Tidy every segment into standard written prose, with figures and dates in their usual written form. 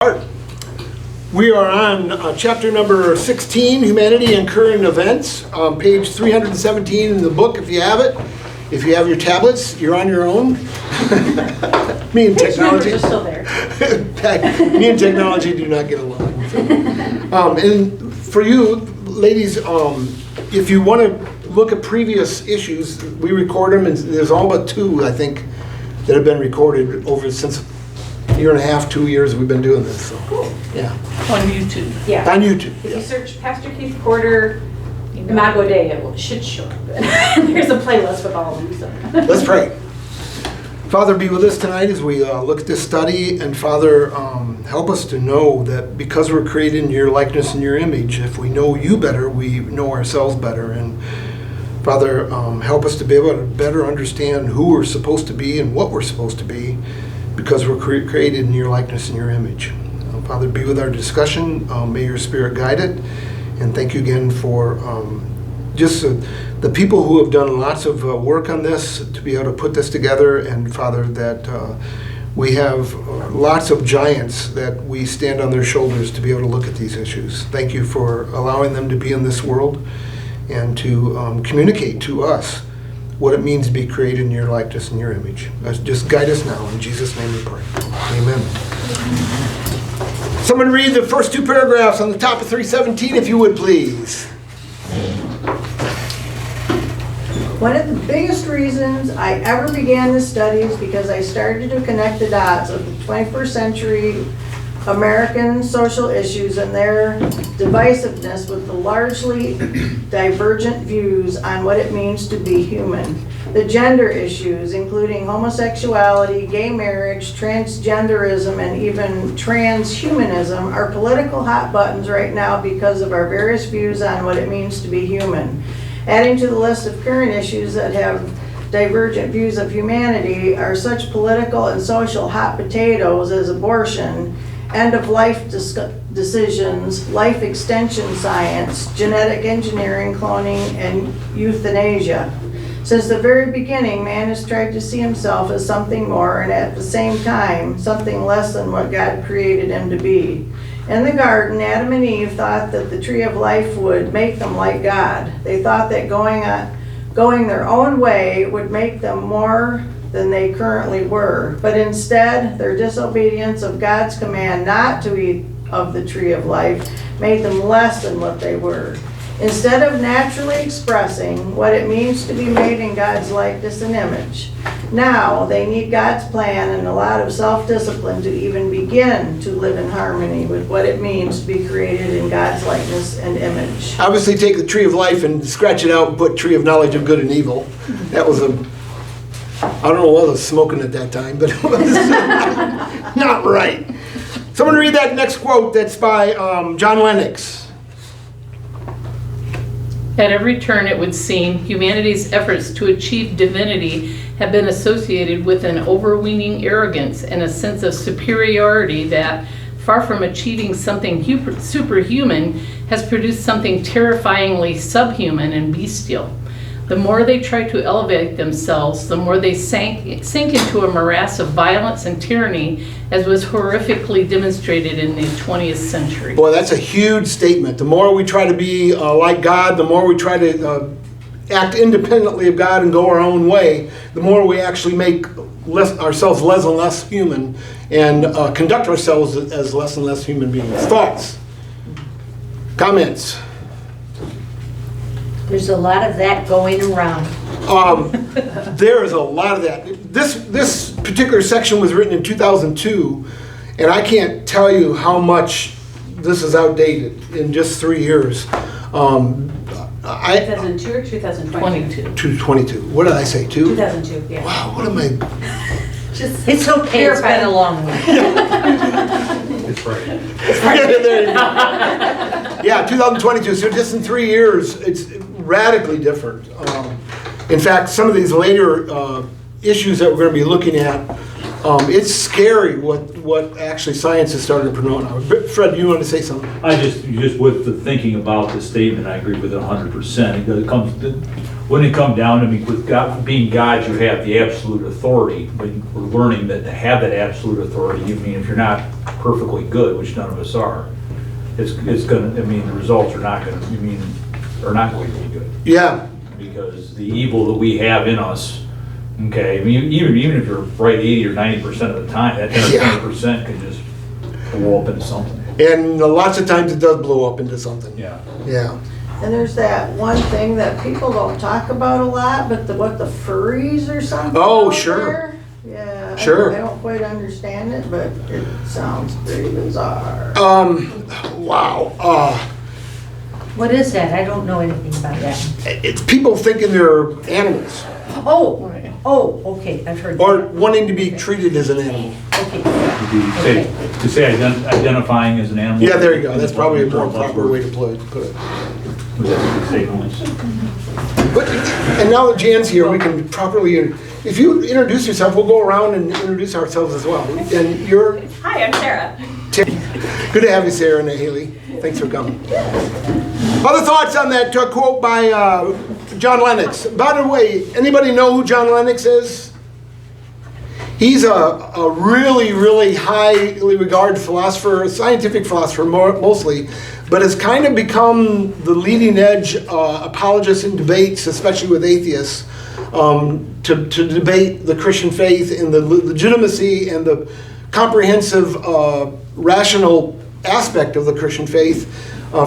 Art. We are on chapter number 16, Humanity and Current Events, page 317 in the book if you have it. If you have your tablets, you're on your own. Me and technology. Are still there. Me and technology do not get along. So. And for you ladies, if you want to look at previous issues, we record them, and there's all but 2, I think, that have been recorded over since a year and a half, 2 years we've been doing this. So, cool. Yeah. On YouTube. Yeah. On YouTube. If Yeah. you search Pastor Keith Porter, Imago Dei, it should show up. There's a playlist with all of them. So. Let's pray. Father, be with us tonight as we look at this study, and Father, help us to know that because we're created in your likeness and your image, if we know you better, we know ourselves better. And Father, help us to be able to better understand who we're supposed to be and what we're supposed to be, because we're created in your likeness and your image. Father, be with our discussion. May your Spirit guide it. And thank you again for just the people who have done lots of work on this to be able to put this together. And Father, that we have lots of giants that we stand on their shoulders to be able to look at these issues. Thank you for allowing them to be in this world and to communicate to us what it means to be created in your likeness and your image. Just guide us now. In Jesus' name we pray. Amen. Someone read the first 2 paragraphs on the top of 317, if you would, please. One of the biggest reasons I ever began this study is because I started to connect the dots of the 21st century American social issues and their divisiveness with the largely divergent views on what it means to be human. The gender issues, including homosexuality, gay marriage, transgenderism, and even transhumanism, are political hot buttons right now because of our various views on what it means to be human. Adding to the list of current issues that have divergent views of humanity are such political and social hot potatoes as abortion, end-of-life decisions, life extension science, genetic engineering, cloning, and euthanasia. Since the very beginning, man has tried to see himself as something more and at the same time, something less than what God created him to be. In the garden, Adam and Eve thought that the tree of life would make them like God. They thought that going their own way would make them more than they currently were. But instead, their disobedience of God's command not to eat of the tree of life made them less than what they were. Instead of naturally expressing what it means to be made in God's likeness and image, now they need God's plan and a lot of self-discipline to even begin to live in harmony with what it means to be created in God's likeness and image. Obviously take the tree of life and scratch it out and put tree of knowledge of good and evil. That was I don't know what I was smoking at that time, but it was not right. Someone read that next quote. That's by John Lennox. At every turn, it would seem, humanity's efforts to achieve divinity have been associated with an overweening arrogance and a sense of superiority that, far from achieving something superhuman, has produced something terrifyingly subhuman and bestial. The more they tried to elevate themselves, the more they sank into a morass of violence and tyranny, as was horrifically demonstrated in the 20th century. Boy, that's a huge statement. The more we try to be like God, the more we try to act independently of God and go our own way, the more we actually make ourselves less and less human and conduct ourselves as less and less human beings. Thoughts? Comments? There's a lot of that going around. There is a lot of that. This particular section was written in 2002, and I can't tell you how much this is outdated in just 3 years. 2002 or 2022? 222. What did I say? 2? 2002, yeah. Wow, what am I? It's okay, it's been a long one. It's right. There you go. Yeah, 2022. So just in 3 years, it's radically different. In fact, some of these later issues that we're going to be looking at, it's scary what actually science has started to promote now. Fred, you want to say something? Just with the thinking about the statement, I agree with it 100%. When it comes down to with God, being God, you have the absolute authority. But we're learning that to have that absolute authority, you mean if you're not perfectly good, which none of us are, it's gonna, I mean, the results are not gonna, are not going to be good. Yeah, Because the evil that we have in us, okay, I mean, even if you're right 80 or 90% of the time, that 10 or 20% can just blow up into something. and lots of times it does blow up into something. Yeah. Yeah. And there's that one thing that people don't talk about a lot, but the furries or something. Oh, out sure. there? Yeah. Sure. I don't quite understand it, but it sounds pretty bizarre. Wow. What is that? I don't know anything about that. It's people thinking they're animals Okay, I've heard or that. wanting to be treated as an animal. Okay. To say identifying as an animal. Yeah, there you go. That's probably a more proper way to put it. Was that what you say, Lawrence? But, and now that Jan's here, we can properly, if you introduce yourself, we'll go around and introduce ourselves as well. And you're, Hi, I'm Sarah. good to have you, Sarah and Haley. Thanks for coming. Other thoughts on that quote by John Lennox? By the way, anybody know who John Lennox is? He's a really, really highly regarded philosopher, scientific philosopher mostly, but has kind of become the leading edge apologist in debates, especially with atheists, to debate the Christian faith and the legitimacy and the comprehensive, rational aspect of the Christian faith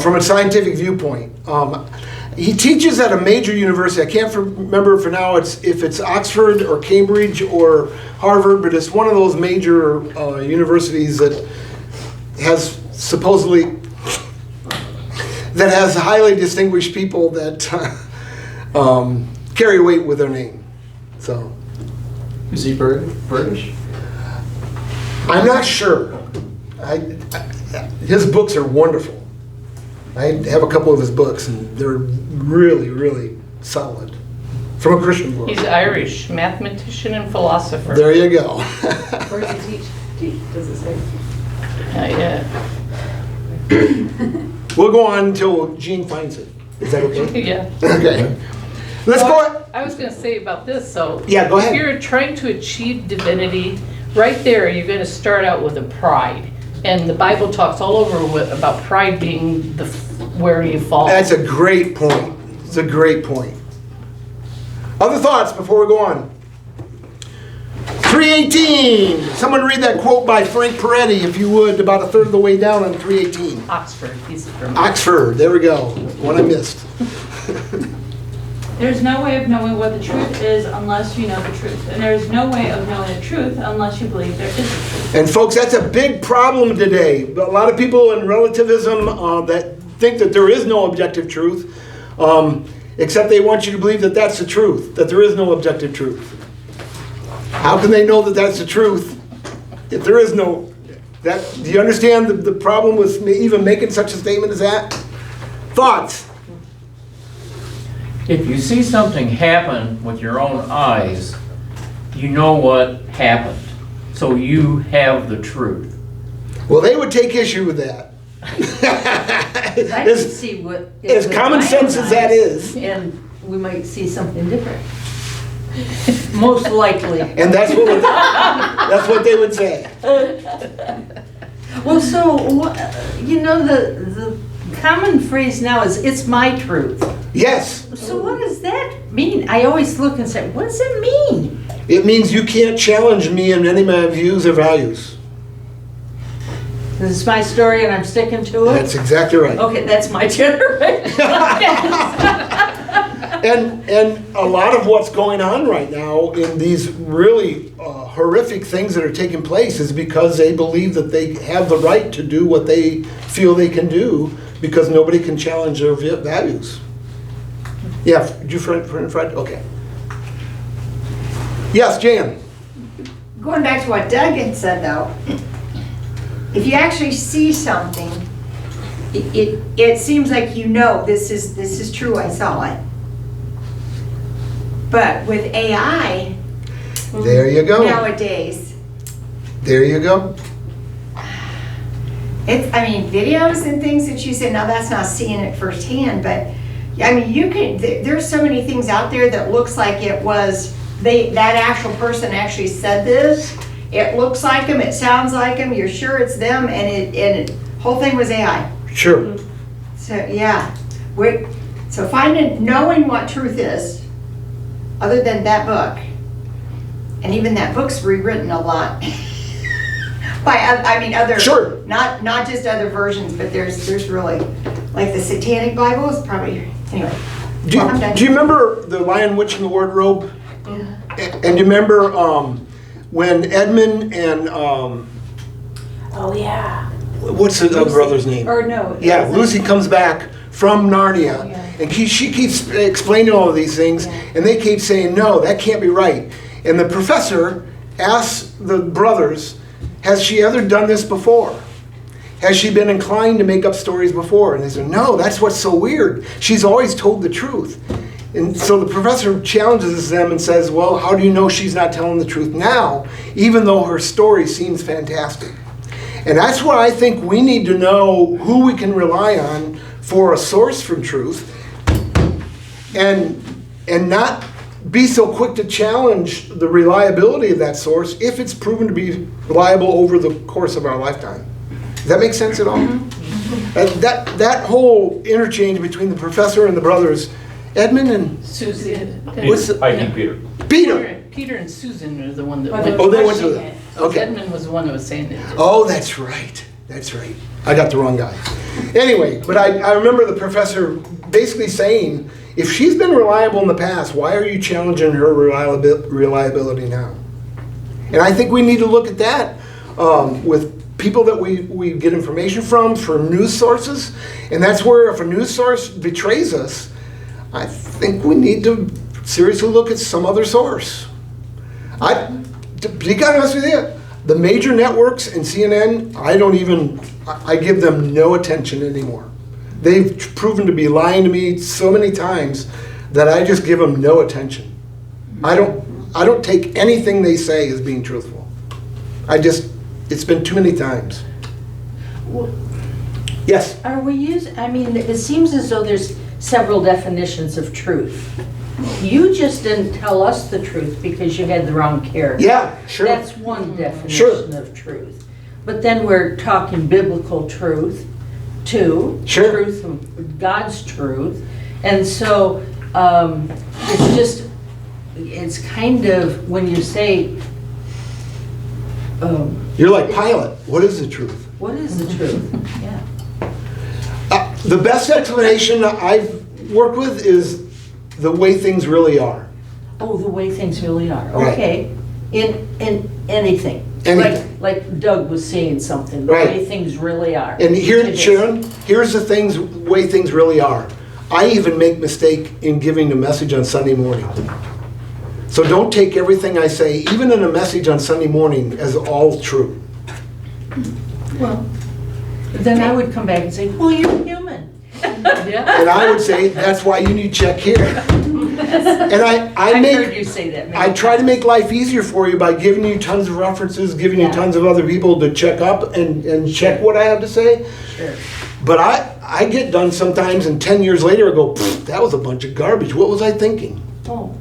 from a scientific viewpoint. He teaches at a major university. I can't remember for now if it's Oxford or Cambridge or Harvard, but it's one of those major universities that has supposedly highly distinguished people that carry weight with their name. So Is he British? I'm not sure. His books are wonderful. I have a couple of his books, and they're really, really solid. From a Christian book. He's Irish, mathematician and philosopher. There you go. Where does he teach? Does it say? Yeah. We'll go on until Gene finds it. Is that okay? Yeah. Okay. Let's go. I was going to say about this, so. Yeah, go ahead. If you're trying to achieve divinity, right there, you're going to start out with a pride. And the Bible talks all over about pride being where you fall. That's a great point. It's a great point. Other thoughts before we go on? 318. Someone read that quote by Frank Peretti, if you would, about a third of the way down on 318. Oxford, he's from. Oxford, there we go. One I missed. There's no way of knowing what the truth is unless you know the truth. And there's no way of knowing the truth unless you believe there is a truth. And folks, that's a big problem today. A lot of people in relativism that think that there is no objective truth, except they want you to believe that that's the truth, that there is no objective truth. How can they know that that's the truth if there is no... do you understand the problem with me even making such a statement as that? Thoughts? If you see something happen with your own eyes, you know what happened. So you have the truth. Well, they would take issue with that. I can see what. As common sense as that is. And we might see something different. Most likely. And that's what they would say. Well, so, the common phrase now is, it's my truth. Yes. So what does that mean? I always look and say, what does it mean? It means you can't challenge me in any of my views or values. This is my story and I'm sticking to it? That's exactly right. Okay, that's my generation. And a lot of what's going on right now in these really horrific things that are taking place is because they believe that they have the right to do what they feel they can do because nobody can challenge their values. Yeah, did you friend? Okay. Yes, Jan. Going back to what Doug had said though, if you actually see something, it seems like this is true, I saw it. But with AI, There you go. nowadays, There you go. videos and things that you said, now that's not seeing it firsthand, but there's so many things out there that looks like it was, that actual person actually said this, it looks like them, it sounds like them, you're sure it's them, and whole thing was AI. Sure. So, yeah. So knowing what truth is, other than that book, and even that book's rewritten a lot. Other, Sure. not just other versions, but there's really, like the Satanic Bible is probably, anyway. I'm done. Do you remember The Lion, Witch, and the Wardrobe? And do you remember when Edmund and, Oh, yeah. what's the other brother's name? Or no. it Yeah, wasn't. Lucy comes back from Narnia, Oh, yeah. and she keeps explaining all of these things, and they keep saying, no, that can't be right. And the professor asks the brothers, has she ever done this before? Has she been inclined to make up stories before? And they said, no, that's what's so weird. She's always told the truth. And so the professor challenges them and says, well, how do you know she's not telling the truth now, even though her story seems fantastic? And that's why I think we need to know who we can rely on for a source from truth, and not be so quick to challenge the reliability of that source if it's proven to be reliable over the course of our lifetime. Does that make sense at all? That whole interchange between the professor and the brothers, Edmund and Susie. What's the- I think Peter. Peter. Peter and Susan are the one that Oh, went. Oh, they went to Pushing the, it. okay. Edmund was the one that was saying it. Oh, that's right. That's right. I got the wrong guy. Anyway, but I remember the professor basically saying, if she's been reliable in the past, why are you challenging her reliability now? And I think we need to look at that with people that we get information from news sources. And that's where if a news source betrays us, I think we need to seriously look at some other source. To be honest with you, the major networks and CNN, I give them no attention anymore. They've proven to be lying to me so many times that I just give them no attention. I don't take anything they say as being truthful. It's been too many times. Yes? Are we it seems as though there's several definitions of truth. You just didn't tell us the truth because you had the wrong character. Yeah, sure. That's one definition Sure. of truth. But then we're talking biblical truth, too. Sure. Truth of God's truth. And so it's kind of, when you say, You're like Pilate. What is the truth? what is the truth? Yeah. The best explanation I've worked with is the way things really are. Oh, the way things really are. Right. Okay. In anything. Anything. Like Doug was saying something, the Right. way things really are. And here, It is. Sharon, here's the way things really are. I even make mistake in giving the message on Sunday morning. So don't take everything I say, even in a message on Sunday morning, as all true. Well, then I would come back and say, well, you're human. Yeah. And I would say, that's why you need to check here. And I I've heard make, you say that. I try to make life easier for you by giving you tons of references, giving you Yeah. tons of other people to check up and check what I have to say. Sure. But I get done sometimes, and 10 years later I go, that was a bunch of garbage. What was I thinking? Oh,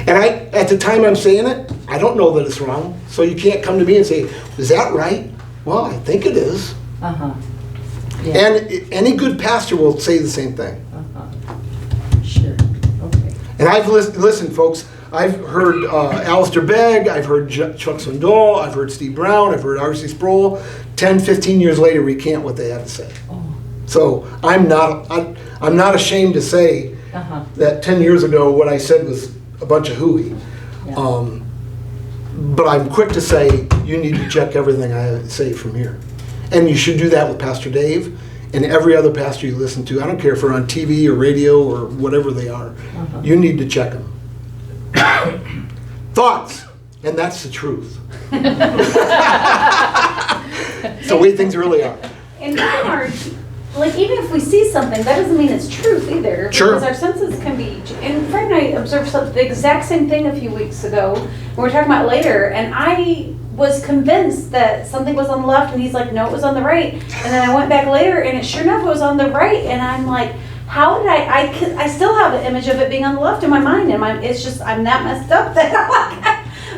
And at the time I'm saying it, I don't know that it's wrong. So you can't come to me and say, is that right? Well, I think it is. uh-huh. Yeah, And any good pastor will say the same thing. uh-huh. Sure, okay. And I've listened, folks. I've heard Alistair Begg, I've heard Chuck Swindoll, I've heard Steve Brown, I've heard R.C. Sproul. 10, 15 years later, recant what they have to say. Oh, So I'm not ashamed to say uh-huh. that 10 years ago what I said was a bunch of hooey. Yeah. But I'm quick to say you need to check everything I say from here. And you should do that with Pastor Dave and every other pastor you listen to. I don't care if they're on TV or radio or whatever they are. Uh-huh. You need to check them. Thoughts, and that's the truth. It's the way things really are. And even if we see something, that doesn't mean it's truth either. Sure. Because our senses can be, and Fred and I observed the exact same thing a few weeks ago. We were talking about it later, and I was convinced that something was on the left, and he's like, no, it was on the right. And then I went back later, and it sure enough was on the right, and I'm like, how did I still have the image of it being on the left in my mind, and it's just, I'm that messed up that I'm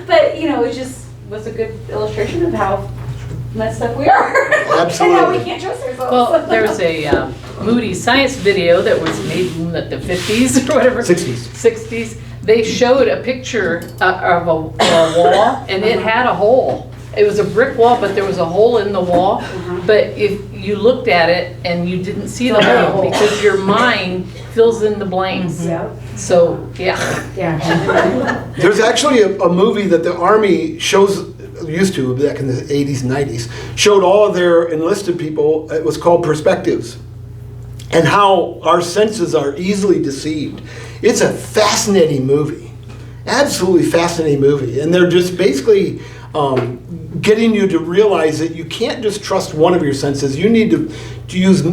like, But, you know, it just was a good illustration of how messed up we are. Absolutely. And how we can't trust ourselves. Well, there's a Moody Science video that was made in the 50s or whatever. 60s. 60s. They showed a picture of a wall, and it had a hole. It was a brick wall, but there was a hole in the wall. But if you looked at it and you didn't see the hole, because your mind fills in the blanks. Yeah. So, yeah. Yeah. There's actually a movie that the Army used to back in the 80s and 90s, showed all of their enlisted people. It was called Perspectives, and how our senses are easily deceived. It's a fascinating movie, absolutely fascinating movie, and they're just basically getting you to realize that you can't just trust one of your senses. You need to use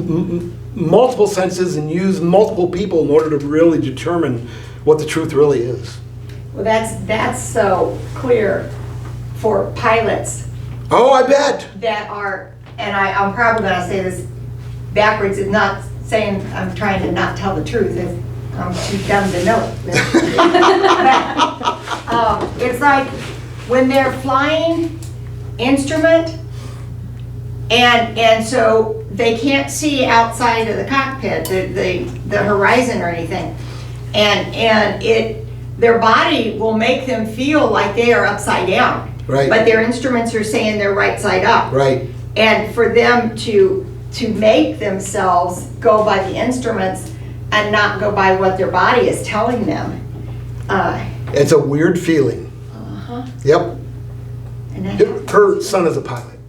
multiple senses and use multiple people in order to really determine what the truth really is. Well, that's so clear for pilots Oh, I bet. that are, and I'm probably gonna say this backwards, it's not saying I'm trying to not tell the truth, I'm too dumb to know it. But, it's like when they're flying instrument, and so they can't see outside of the cockpit, the horizon or anything, and their body will make them feel like they are upside down. Right. But their instruments are saying they're right side up. Right. And for them to make themselves go by the instruments and not go by what their body is telling them. It's a weird feeling. Yep. And that Her son is a pilot.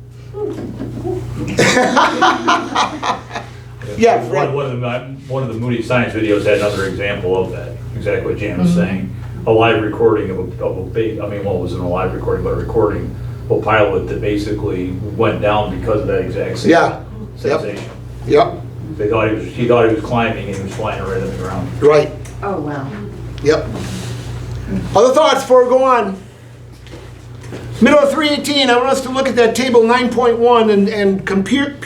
Yeah, right. One of the Moody Science videos had another example of that, exactly what Jan was saying. A live recording of it wasn't a live recording, but a recording of a pilot that basically went down because of that exact same Yeah. sensation. Yep. He thought he was climbing and he was flying right on the ground. Right. Oh, wow. Yep. Other thoughts before we go on? Middle of 318, I want us to look at that table 9.1 and compare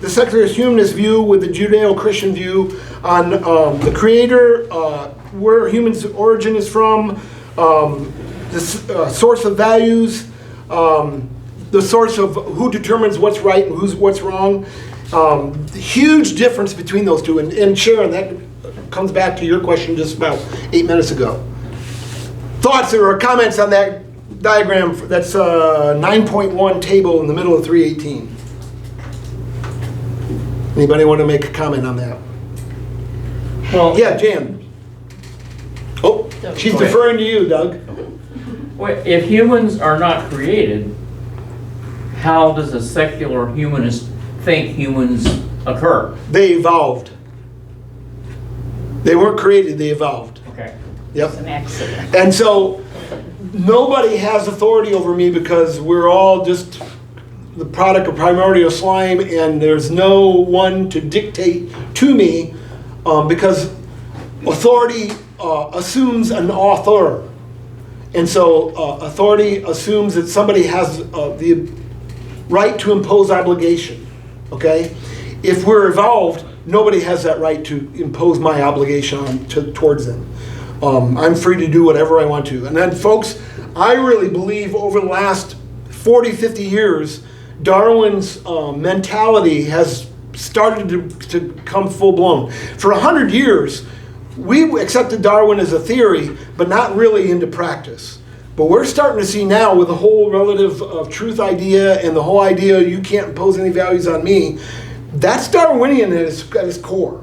the secular humanist view with the Judeo-Christian view on the Creator, where human's origin is from, the source of values, the source of who determines what's right and what's wrong. The huge difference between those two. And Sharon, that comes back to your question just about 8 minutes ago. Thoughts or comments on that diagram? That's a 9.1 table in the middle of 318. Anybody want to make a comment on that? Well, Yeah, Jan. Oh, she's Go ahead. deferring to you, Doug. if humans are not created, how does a secular humanist think humans occur? They evolved. They weren't created, they evolved. Okay. Yep. An accident. And so nobody has authority over me because we're all just the product of primordial slime, and there's no one to dictate to me because authority assumes an author. And so authority assumes that somebody has the right to impose obligation, okay? If we're evolved, nobody has that right to impose my obligation towards them. I'm free to do whatever I want to. And then folks, I really believe over the last 40, 50 years, Darwin's mentality has started to come full blown. For 100 years, we accepted Darwin as a theory, but not really into practice. But we're starting to see now with the whole relative of truth idea and the whole idea you can't impose any values on me, that's Darwinian at its core.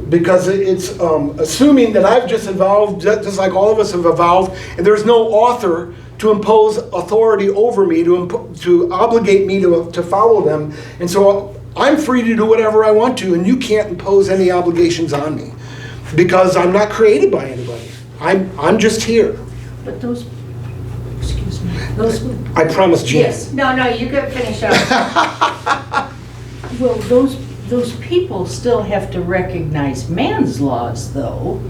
Because it's assuming that I've just evolved, just like all of us have evolved, and there's no author to impose authority over me, to obligate me to follow them. And so I'm free to do whatever I want to, and you can't impose any obligations on me. Because I'm not created by anybody. I'm just here. But those, excuse me, those, I promised Jan. Yes, no, you could finish up. well, those people still have to recognize man's laws, though.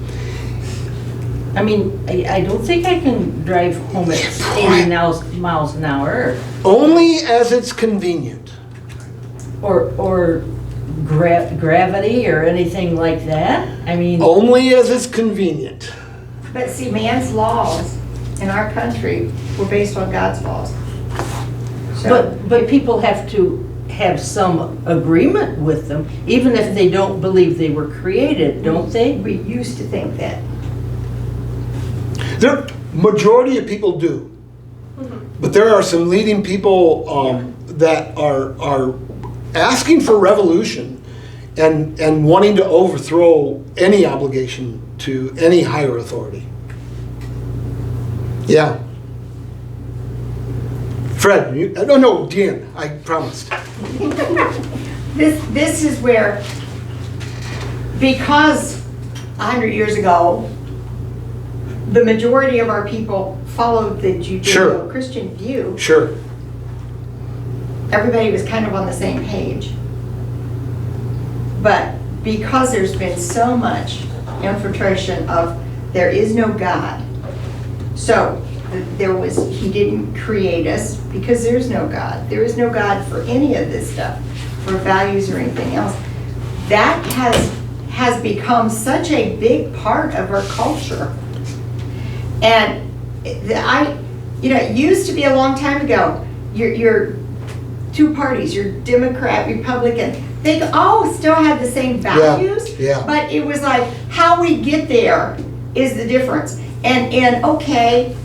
I mean, I don't think I can drive home at 80 miles an hour. Only as it's convenient. Or gravity or anything like that. I mean, Only as it's convenient. But see, man's laws in our country were based on God's laws. So, But people have to have some agreement with them, even if they don't believe they were created, don't they? we used to think that. The majority of people do. But there are some leading people that are asking for revolution and wanting to overthrow any obligation to any higher authority. Yeah. Fred, no, Deanne, I promised. This is where, because 100 years ago, the majority of our people followed the Judeo-Christian view, Sure. everybody was kind of on the same page. But because there's been so much infiltration of there is no God, so he didn't create us because there's no God. There is no God for any of this stuff, for values or anything else. That has become such a big part of our culture. And it used to be a long time ago, your two parties, your Democrat, Republican, they all still had the same values, yeah. but it was like, how we get there is the difference. And okay,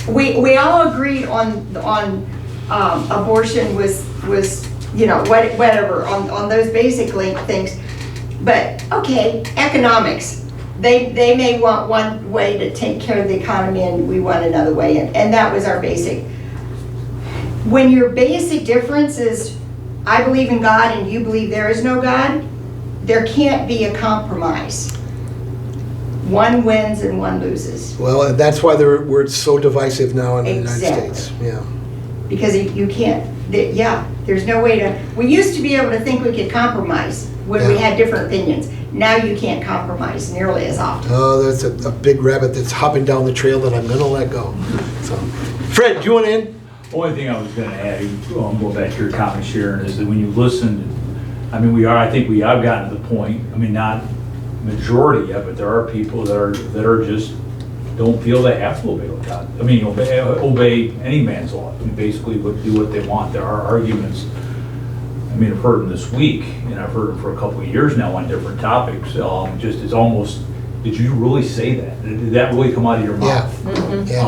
we all agreed on abortion was whatever, on those basically things. But okay, economics. They may want one way to take care of the economy and we want another way, and that was our basic. When your basic difference is, I believe in God and you believe there is no God, there can't be a compromise. One wins and one loses. Well, and that's why we're so divisive now in the United Exactly. States. Yeah. Because you can't, there's no way to, we used to be able to think we could compromise when we Yeah. had different opinions. Now you can't compromise nearly as often. Oh, that's a big rabbit that's hopping down the trail that I'm going to let go. So, Fred, do you want to end? Only thing I was gonna add, go back to your comment, Sharon, is that when you listen, I think we have gotten to the point, not majority yet, but there are people that are just, don't feel they have to obey God. Obey any man's law. Basically do what they want. There are arguments, I've heard them this week, and I've heard them for a couple of years now on different topics. Just it's almost, did you really say that? Did that really come out of your mouth? Yeah. Mm-hmm. Yeah.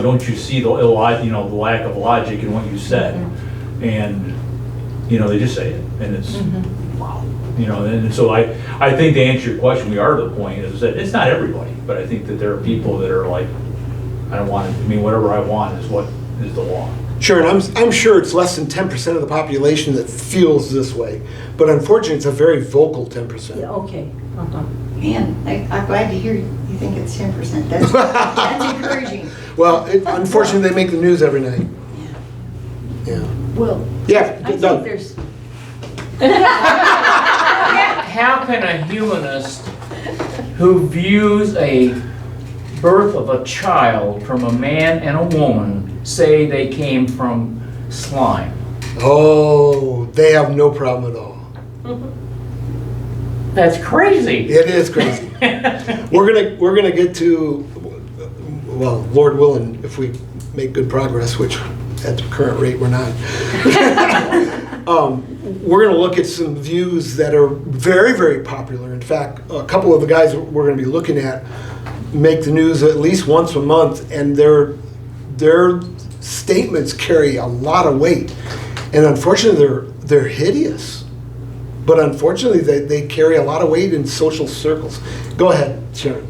Don't you see the lack of logic in what you said? And they just say it, and it's wow. And so I think to answer your question, we are to the point is that it's not everybody, but I think that there are people that are like, I don't want it. Whatever I want is what is the law. Sure, and I'm sure it's less than 10% of the population that feels this way, but unfortunately, it's a very vocal 10%. Yeah, okay. Man, I'm glad to hear you think it's 10%. That's encouraging. Well, unfortunately, they make the news every night. Yeah. Well, Yeah, I think Doug. there's, How can a humanist who views a birth of a child from a man and a woman say they came from slime? Oh, they have no problem at all. That's crazy. It is crazy. We're gonna get to, well, Lord willing, if we make good progress, which at the current rate we're not. We're gonna look at some views that are very, very popular. In fact, a couple of the guys we're gonna be looking at make the news at least once a month, and their statements carry a lot of weight. And unfortunately, they're hideous. But unfortunately, they carry a lot of weight in social circles. Go ahead, Sharon.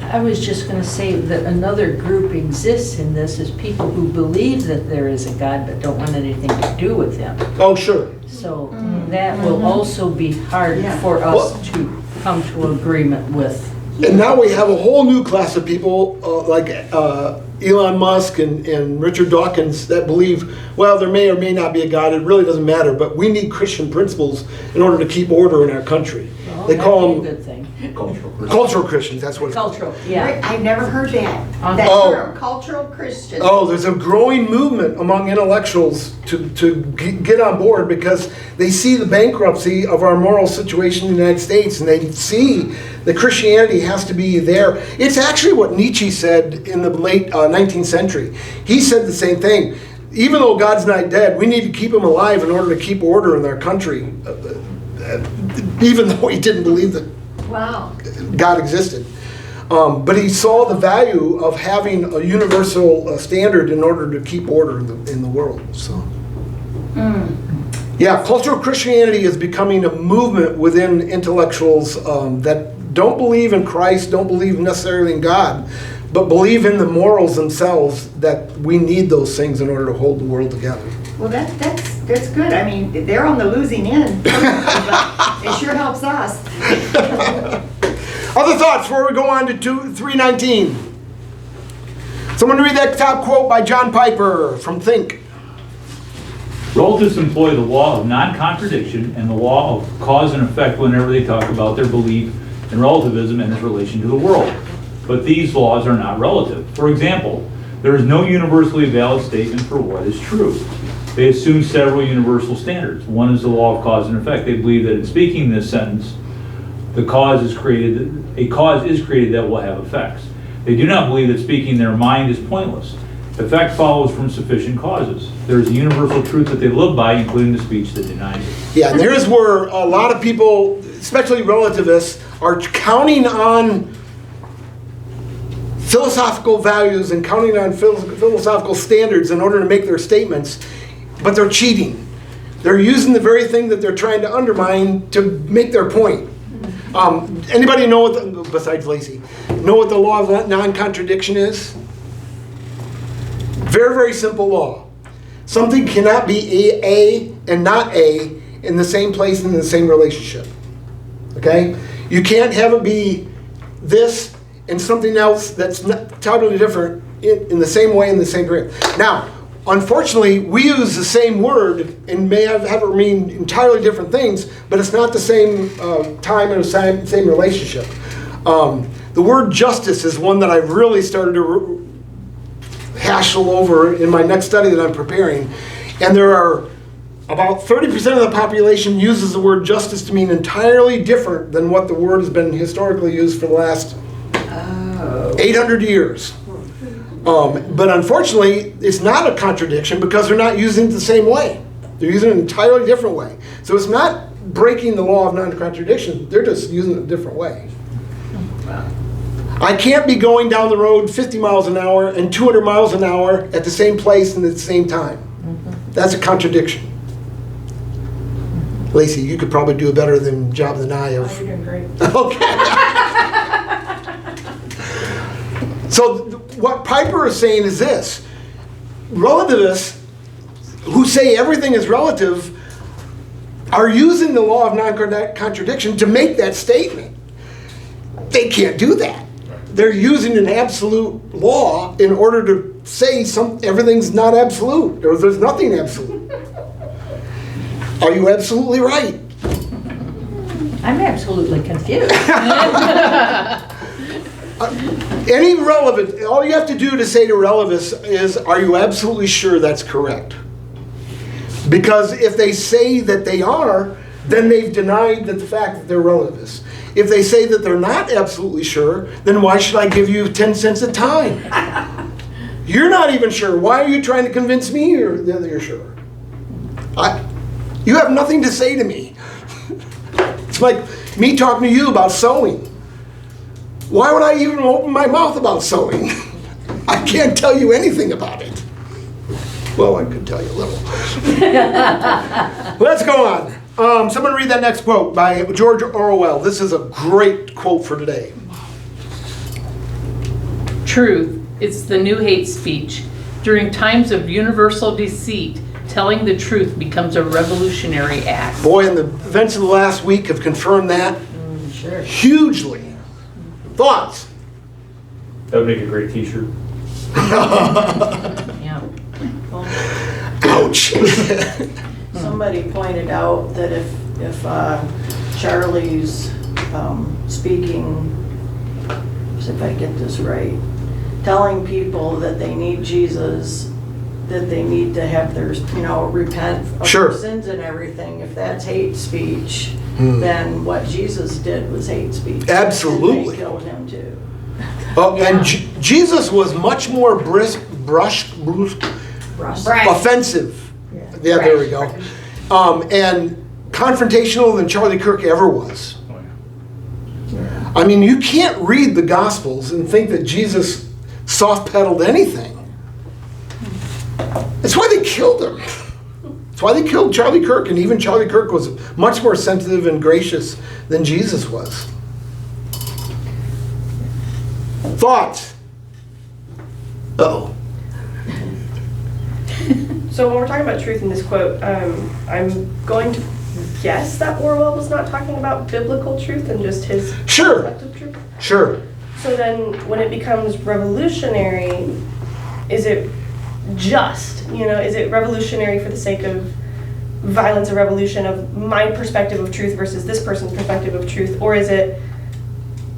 I was just going to say that another group exists in this is people who believe that there is a God but don't want anything to do with him. Oh, sure. So that will also be hard for us to come to agreement with. And now we have a whole new class of people like Elon Musk and Richard Dawkins that believe, well, there may or may not be a God. It really doesn't matter. But we need Christian principles in order to keep order in our country. Well, They that'd call be a them, good thing. Cultural Christians, that's what it's called. Cultural, yeah. I've never heard that Oh. term, cultural Christian. Oh, there's a growing movement among intellectuals to get on board because they see the bankruptcy of our moral situation in the United States, and they see that Christianity has to be there. It's actually what Nietzsche said in the late 19th century. He said the same thing. Even though God's not dead, we need to keep him alive in order to keep order in our country, even though he didn't believe that Wow. God existed. But he saw the value of having a universal standard in order to keep order in the world. So, yeah, cultural Christianity is becoming a movement within intellectuals that don't believe in Christ, don't believe necessarily in God, but believe in the morals themselves, that we need those things in order to hold the world together. Well, that's good. I mean, they're on the losing end, but it sure helps us. Other thoughts before we go on to 319? Someone read that top quote by John Piper from Think. Relativists employ the law of non-contradiction and the law of cause and effect whenever they talk about their belief in relativism and its relation to the world. But these laws are not relative. For example, there is no universally valid statement for what is true. They assume several universal standards. One is the law of cause and effect. They believe that in speaking this sentence, a cause is created that will have effects. They do not believe that speaking their mind is pointless. Effect follows from sufficient causes. There is a universal truth that they live by, including the speech that denies it. Yeah, and there's where a lot of people, especially relativists, are counting on philosophical values and counting on philosophical standards in order to make their statements, but they're cheating. They're using the very thing that they're trying to undermine to make their point. Anybody know what, besides Lacey, know what the law of non-contradiction is? Very, very simple law. Something cannot be A and not A in the same place and in the same relationship. Okay? You can't have it be this and something else that's totally different in the same way in the same period. Now, unfortunately, we use the same word and may have it mean entirely different things, but it's not the same time or the same relationship. The word justice is one that I've really started to hash over in my next study that I'm preparing. And there are about 30% of the population uses the word justice to mean entirely different than what the word has been historically used for the last 800 years. But unfortunately, it's not a contradiction because they're not using it the same way. They're using it an entirely different way. So it's not breaking the law of non-contradiction. They're just using it a different way. I can't be going down the road 50 miles an hour and 200 miles an hour at the same place and at the same time. That's a contradiction. Lacey, you could probably do a better job than I have. You're doing great. Okay. So what Piper is saying is this. Relativists who say everything is relative are using the law of non-contradiction to make that statement. They can't do that. They're using an absolute law in order to say everything's not absolute, or there's nothing absolute. Are you absolutely right? I'm absolutely confused. Any relevant, all you have to do to say to relativists is, are you absolutely sure that's correct? Because if they say that they are, then they've denied the fact that they're relativists. If they say that they're not absolutely sure, then why should I give you 10 cents a time? You're not even sure. Why are you trying to convince me that you're sure? You have nothing to say to me. It's like me talking to you about sewing. Why would I even open my mouth about sewing? I can't tell you anything about it. Well, I could tell you a little. Let's go on. Someone read that next quote by George Orwell. This is a great quote for today. Truth, it's the new hate speech. During times of universal deceit, telling the truth becomes a revolutionary act. Boy, and the events of the last week have confirmed that hugely. Thoughts? That would make a great t-shirt. Yeah. Ouch. Somebody pointed out that if Charlie's speaking, see if I get this right, telling people that they need Jesus, that they need to have their, repent of Sure. their sins and everything. If that's hate speech, then what Jesus did was hate speech. Absolutely. And they killed him too. Oh, and Jesus was much more brusque, Right. offensive. Yeah, there we go. And confrontational than Charlie Kirk ever was. Oh, yeah. I mean, you can't read the Gospels and think that Jesus soft-pedaled anything. That's why they killed him. That's why they killed Charlie Kirk, and even Charlie Kirk was much more sensitive and gracious than Jesus was. Thoughts? Uh-oh. So when we're talking about truth in this quote, I'm going to guess that Orwell was not talking about biblical truth and just his Sure. concept of truth. Sure. So then when it becomes revolutionary, is it just, is it revolutionary for the sake of violence, a revolution of my perspective of truth versus this person's perspective of truth? Or is it,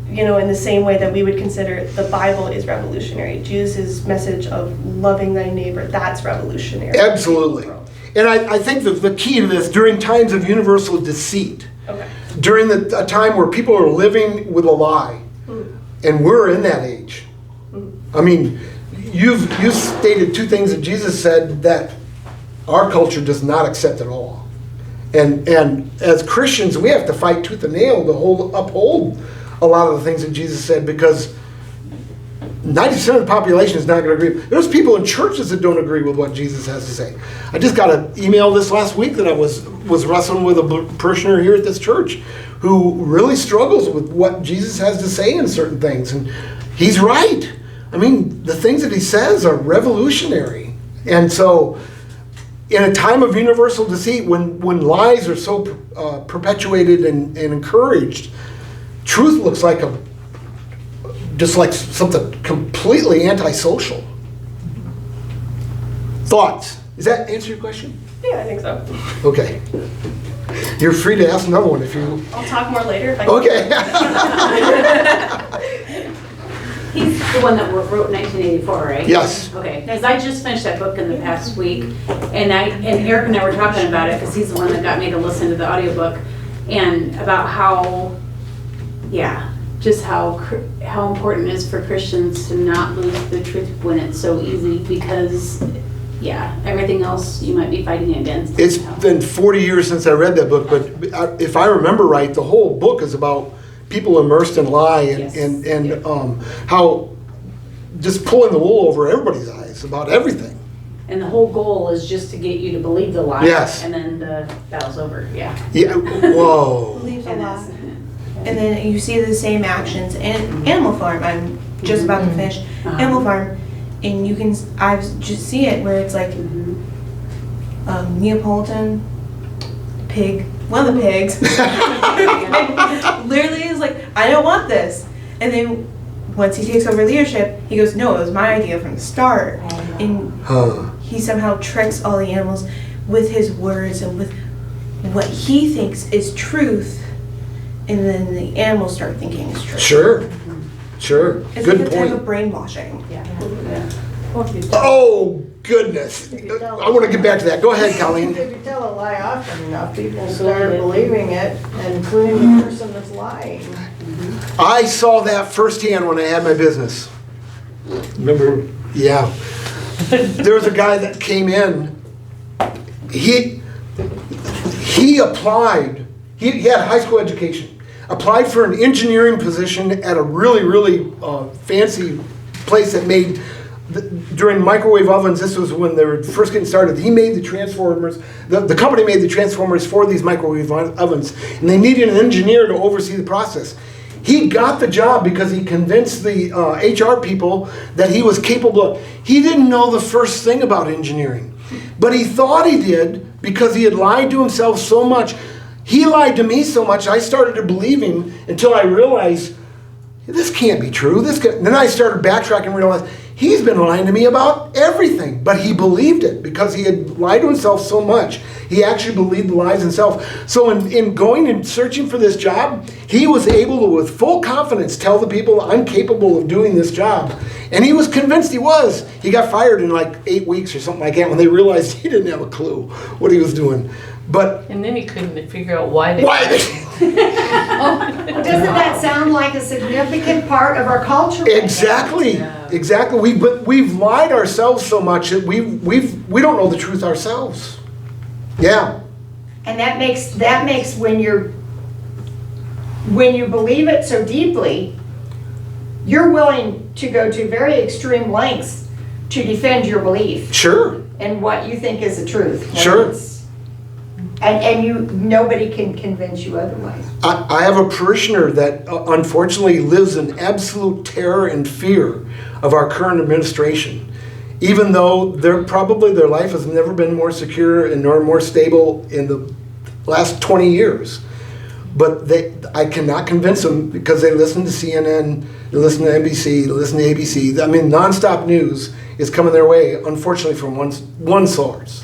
in the same way that we would consider the Bible is revolutionary, Jesus' message of loving thy neighbor, that's revolutionary? Absolutely. And I think that the key to this, during times of universal deceit, Okay. during a time where people are living with a lie, and we're in that age. I mean, you've stated two things that Jesus said that our culture does not accept at all. And as Christians, we have to fight tooth and nail to uphold a lot of the things that Jesus said, because 90% of the population is not going to agree. There's people in churches that don't agree with what Jesus has to say. I just got an email this last week that I was wrestling with a parishioner here at this church who really struggles with what Jesus has to say in certain things. And he's right. I mean, the things that he says are revolutionary. And so in a time of universal deceit, when lies are so perpetuated and encouraged, truth looks like just like something completely antisocial. Thoughts? Does that answer your question? Yeah, I think so. Okay. You're free to ask another one if you... I'll talk more later if I Okay. He's the one that wrote 1984, right? Yes. Okay, because I just finished that book in the past week, and Eric and I were talking about it, because he's the one that got me to listen to the audiobook, and about how, just how important it is for Christians to not lose the truth when it's so easy, because, everything else you might be fighting against. It's been 40 years since I read that book, but if I remember right, the whole book is about people immersed in lie and how just pulling the wool over everybody's eyes about everything. And the whole goal is just to get you to believe the lie. Yes. And then the battle's over, Yeah, whoa. Believes a And lot. that's- And then you see the same actions in Animal Farm. I'm just about to finish Animal Farm, and I just see it where it's like Neapolitan pig, one of the pigs, literally is like, I don't want this, and then once he takes over leadership, he goes, no, it was my idea from the start, and he somehow tricks all the animals with his words and with what he thinks is truth. And then the animals start thinking it's true. Sure. It's Good like a type point. of brainwashing. Oh, goodness. I want to get back to that. Go ahead, Colleen. If you tell a lie often enough, people start believing it, including the person that's lying. I saw that firsthand when I had my business. Remember? Yeah. There was a guy that came in. He applied. He had a high school education. Applied for an engineering position at a really fancy place that made, during microwave ovens, this was when they were first getting started, he made the transformers, the company made the transformers for these microwave ovens, and they needed an engineer to oversee the process. He got the job because he convinced the HR people that he was capable. He didn't know the first thing about engineering, but he thought he did because he had lied to himself so much. He lied to me so much, I started to believe him until I realized, this can't be true. Then I started backtracking and realized he's been lying to me about everything. But he believed it because he had lied to himself so much. He actually believed the lies himself. So in going and searching for this job, he was able to, with full confidence, tell the people, I'm capable of doing this job. And he was convinced he was. He got fired in like 8 weeks or something like that when they realized he didn't have a clue what he was doing. But And then he couldn't figure out why they. Doesn't that sound like a significant part of our culture? Exactly. We've lied ourselves so much that we don't know the truth ourselves. Yeah. And that makes when you believe it so deeply, you're willing to go to very extreme lengths to defend your belief. Sure. And what you think is the truth. Sure. And nobody can convince you otherwise. I have a parishioner that unfortunately lives in absolute terror and fear of our current administration, even though their life has never been more secure and nor more stable in the last 20 years. But I cannot convince them because they listen to CNN, they listen to NBC, they listen to ABC. I mean, nonstop news is coming their way, unfortunately, from one source.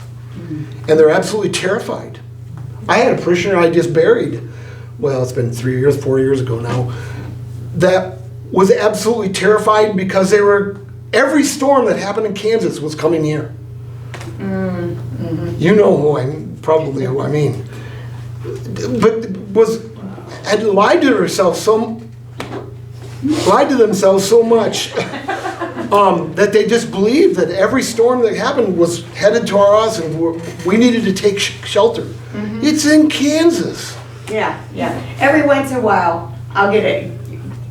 And they're absolutely terrified. I had a parishioner I just buried, well, it's been 4 years ago now, that was absolutely terrified because every storm that happened in Kansas was coming here. You know probably who I mean. But had lied to themselves so much that they just believed that every storm that happened was headed to us and we needed to take shelter. It's in Kansas. Yeah. Every once in a while, I'll get it.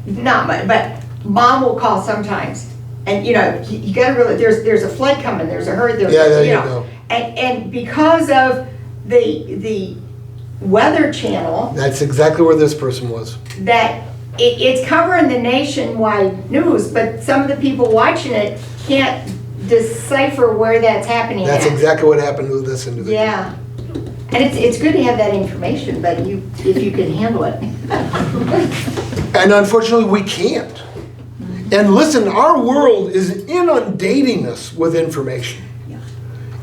Not much, but Mom will call sometimes. And you gotta really, there's a flood coming, there's a hurricane, There you go. And because of the Weather Channel. That's exactly where this person was. That it's covering the nationwide news, but some of the people watching it can't decipher where that's happening. That's exactly what happened with this individual. Yeah. And it's good to have that information, but if you can handle it. And unfortunately, we can't. And listen, our world is inundating us with information.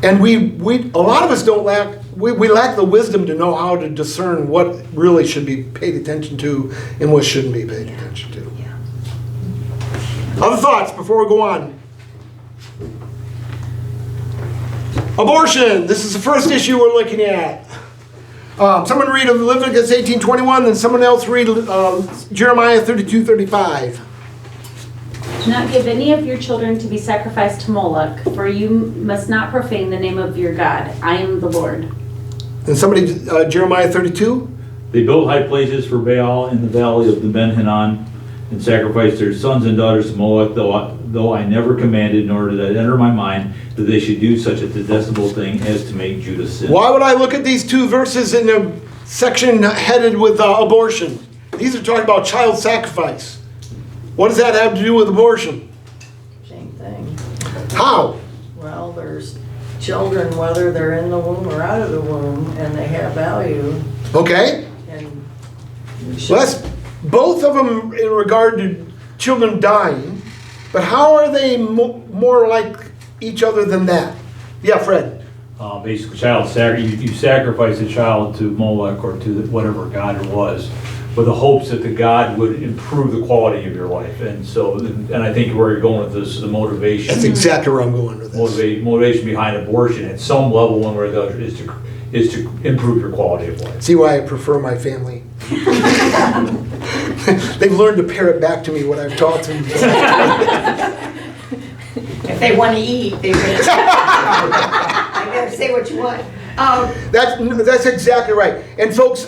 And a lot of us don't lack, we lack the wisdom to know how to discern what really should be paid attention to and what shouldn't be paid attention to. Other thoughts before we go on? Abortion. This is the first issue we're looking at. Someone read Leviticus 18:21, then someone else read Jeremiah 32:35. Do not give any of your children to be sacrificed to Moloch, for you must not profane the name of your God. I am the Lord. And somebody, Jeremiah 32? They built high places for Baal in the valley of the Ben Hinnom and sacrificed their sons and daughters to Moloch, though I never commanded, nor did it enter my mind that they should do such a detestable thing as to make Judah sin. Why would I look at these two verses in a section headed with abortion? These are talking about child sacrifice. What does that have to do with abortion? Same thing. How? Well, there's children, whether they're in the womb or out of the womb, and they have value. Okay. And Well, that's both of them in regard to children dying, but how are they more like each other than that? Yeah, Fred. Basically, you sacrifice a child to Moloch or to whatever god it was, with the hopes that the god would improve the quality of your life. And so, and I think where you're going with this is the motivation. That's exactly where I'm going with this. Motivation behind abortion at some level, one way or the other, is to improve your quality of life. See why I prefer my family. They've learned to parrot back to me what I've taught them. If they want to eat, they better say what you want. That's exactly right. And folks,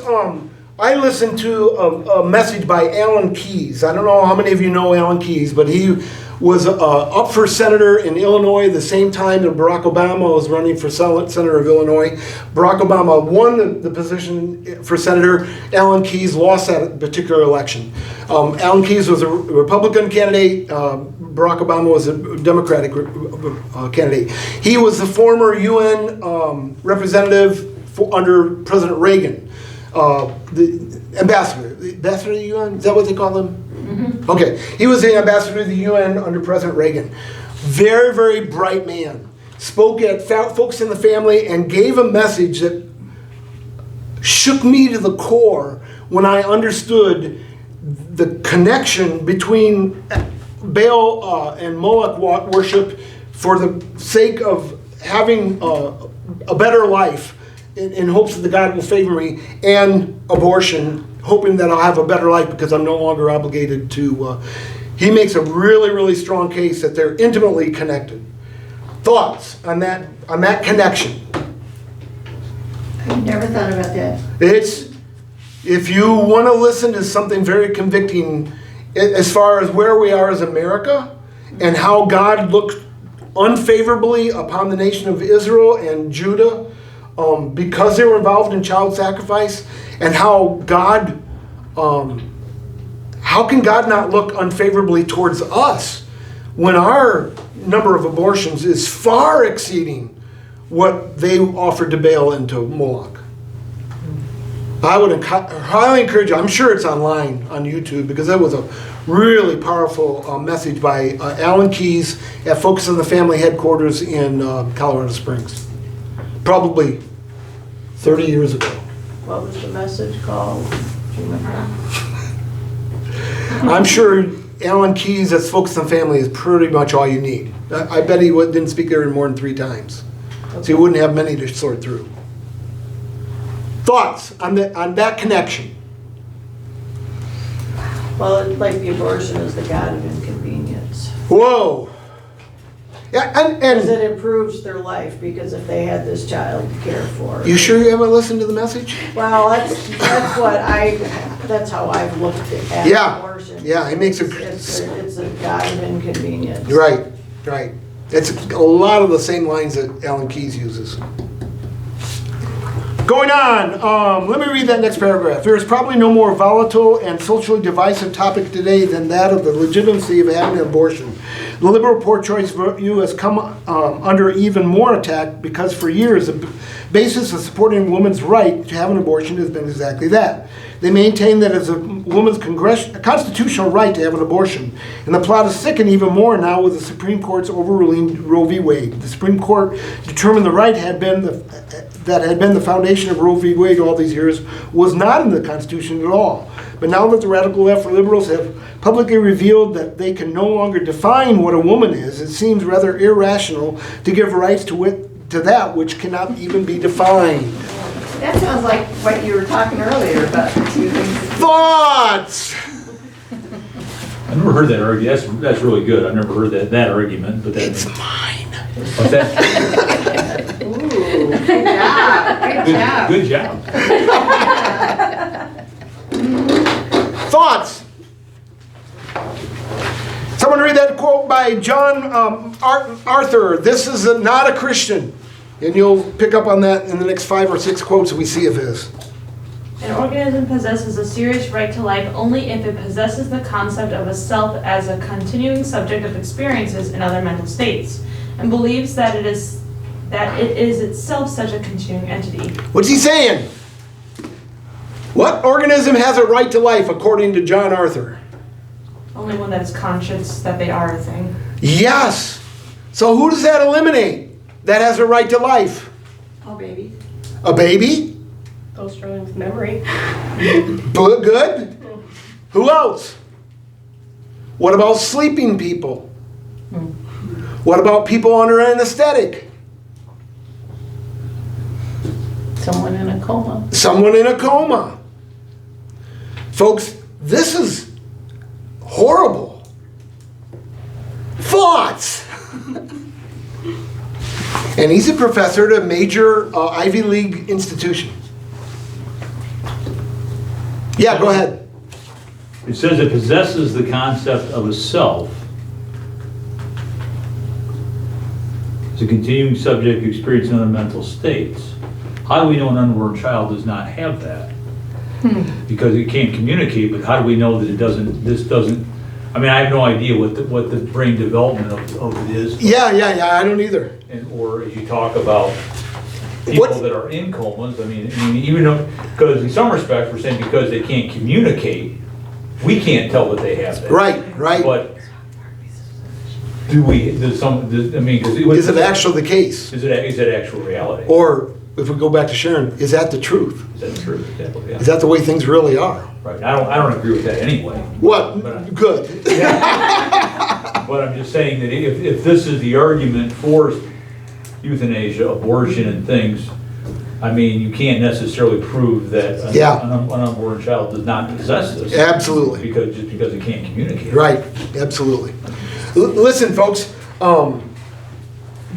I listened to a message by Alan Keyes. I don't know how many of you know Alan Keyes, but he was up for senator in Illinois the same time that Barack Obama was running for senator of Illinois. Barack Obama won the position for senator. Alan Keyes lost that particular election. Alan Keyes was a Republican candidate. Barack Obama was a Democratic candidate. He was the former UN representative under President Reagan. The ambassador to the UN, is that what they call him? Mm-hmm. Okay, he was the ambassador to the UN under President Reagan. Very, very bright man. Spoke at Focus in the Family and gave a message that shook me to the core when I understood the connection between Baal and Moloch worship for the sake of having a better life in hopes that the God will favor me, and abortion, hoping that I'll have a better life because I'm no longer obligated to. He makes a really, really strong case that they're intimately connected. Thoughts on that connection? I never thought about that. It's, if you want to listen to something very convicting as far as where we are as America and how God looked unfavorably upon the nation of Israel and Judah because they were involved in child sacrifice, and how God, how can God not look unfavorably towards us when our number of abortions is far exceeding what they offered to Baal and to Moloch? I would highly encourage you. I'm sure it's online on YouTube, because that was a really powerful message by Alan Keyes at Focus on the Family headquarters in Colorado Springs, probably 30 years ago. What was the message called? Do you remember? I'm sure Alan Keyes at Focus on Family is pretty much all you need. I bet he didn't speak there more than 3 times. So you wouldn't have many to sort through. Thoughts on that connection? Well, like the abortion is the god of inconvenience. Whoa. Yeah, Because and it improves their life, because if they had this child to care for. you sure you haven't listened to the message? Well, that's how I've looked at Yeah. abortion. Yeah, he makes It's a god of inconvenience. Right. It's a lot of the same lines that Alan Keyes uses. Going on, let me read that next paragraph. There is probably no more volatile and socially divisive topic today than that of the legitimacy of having an abortion. The liberal pro-choice view has come under even more attack because for years the basis of supporting a woman's right to have an abortion has been exactly that. They maintain that it's a woman's constitutional right to have an abortion. And the plot is thickened even more now with the Supreme Court's overruling Roe v. Wade. The Supreme Court determined the right that had been the foundation of Roe v. Wade all these years was not in the Constitution at all. But now that the radical left or liberals have publicly revealed that they can no longer define what a woman is, it seems rather irrational to give rights to that which cannot even be defined. That sounds like what you were talking earlier about the two things. Thoughts? I never heard that argument. That's really good. I've never heard that argument, but It's mine. What's that? Ooh, good job. Good job. Thoughts? Someone read that quote by John Arthur. This is not a Christian. And you'll pick up on that in the next 5 or 6 quotes that we see of his. An organism possesses a serious right to life only if it possesses the concept of a self as a continuing subject of experiences in other mental states, and believes that it is itself such a continuing entity. What's he saying? What organism has a right to life according to John Arthur? Only one that is conscious that they are a thing. Yes. So who does that eliminate that has a right to life? Oh, baby. A baby? Those struggling with memory. Good. Who else? What about sleeping people? What about people under anesthetic? Someone in a coma. Someone in a coma. Folks, this is horrible. Thoughts? And he's a professor at a major Ivy League institution. Yeah, go ahead. It says it possesses the concept of a self. It's a continuing subject of experience in other mental states. How do we know an unborn child does not have that? Because it can't communicate, but how do we know that this doesn't, I mean, I have no idea what the brain development of it is. Yeah, I don't either. Or as you talk about people that are in comas, I mean, even though, because in some respects, we're saying because they can't communicate, we can't tell that they have that. Right. But I mean, 'cause Is it actually the case? Is it actual reality? Or, if we go back to Sharon, is that the truth? Is that true? Exactly, yeah. Is that the way things really are? Right, I don't agree with that anyway. What? Good. But I'm just saying that if this is the argument for euthanasia, abortion and things, I mean, you can't necessarily prove that an unborn child does not possess this. Absolutely. Just because it can't communicate. Right, absolutely. Listen, folks,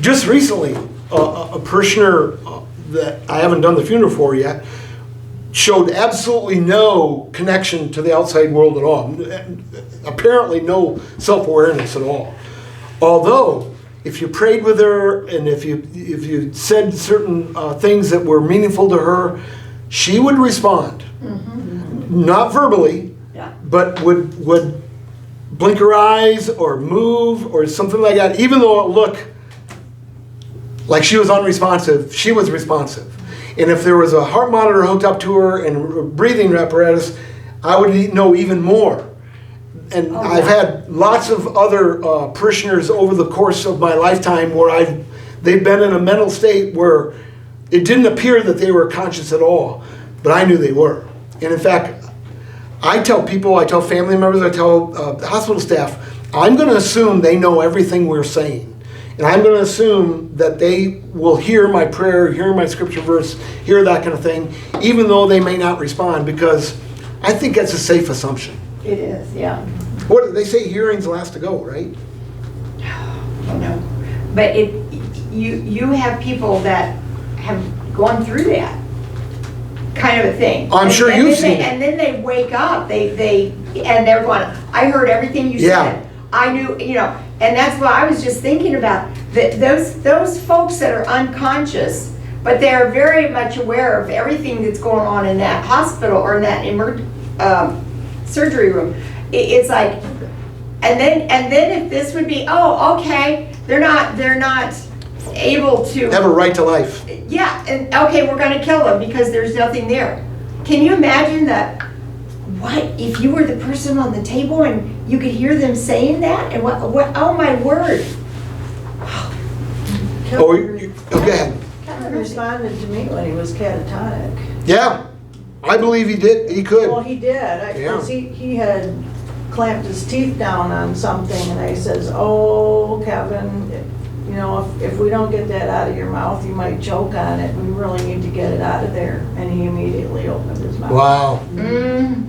just recently, a parishioner that I haven't done the funeral for yet showed absolutely no connection to the outside world at all. Apparently no self-awareness at all. Although, if you prayed with her and if you said certain things that were meaningful to her, she would respond. Mm-hmm. Not verbally, but would blink her eyes or move or something like that. Even though it looked like she was unresponsive, she was responsive. And if there was a heart monitor hooked up to her and a breathing apparatus, I would know even more. And I've had lots of other parishioners over the course of my lifetime where they've been in a mental state where it didn't appear that they were conscious at all, but I knew they were. And in fact, I tell people, I tell family members, I tell the hospital staff, I'm going to assume they know everything we're saying. And I'm going to assume that they will hear my prayer, hear my scripture verse, hear that kind of thing, even though they may not respond, because I think that's a safe assumption. It is, yeah. What they say, hearing's the last to go, right? No, but you have people that have gone through that kind of a thing. I'm sure you've seen it. And then they wake up, and they're going, I heard everything you said. I knew, and that's what I was just thinking about. Those folks that are unconscious, but they're very much aware of everything that's going on in that hospital or in that surgery room. It's like, and then if this would be, okay, they're not able to have a right to life. Yeah, and okay, we're going to kill them because there's nothing there. Can you imagine that? What if you were the person on the table and you could hear them saying that? And what? Oh my word! Go ahead. Kevin responded to me when he was catatonic. Yeah, I believe he did. He could. Well, he did. Because he had clamped his teeth down on something, and I says, "Oh, Kevin, if we don't get that out of your mouth, you might choke on it. We really need to get it out of there." And he immediately opened his mouth. Wow.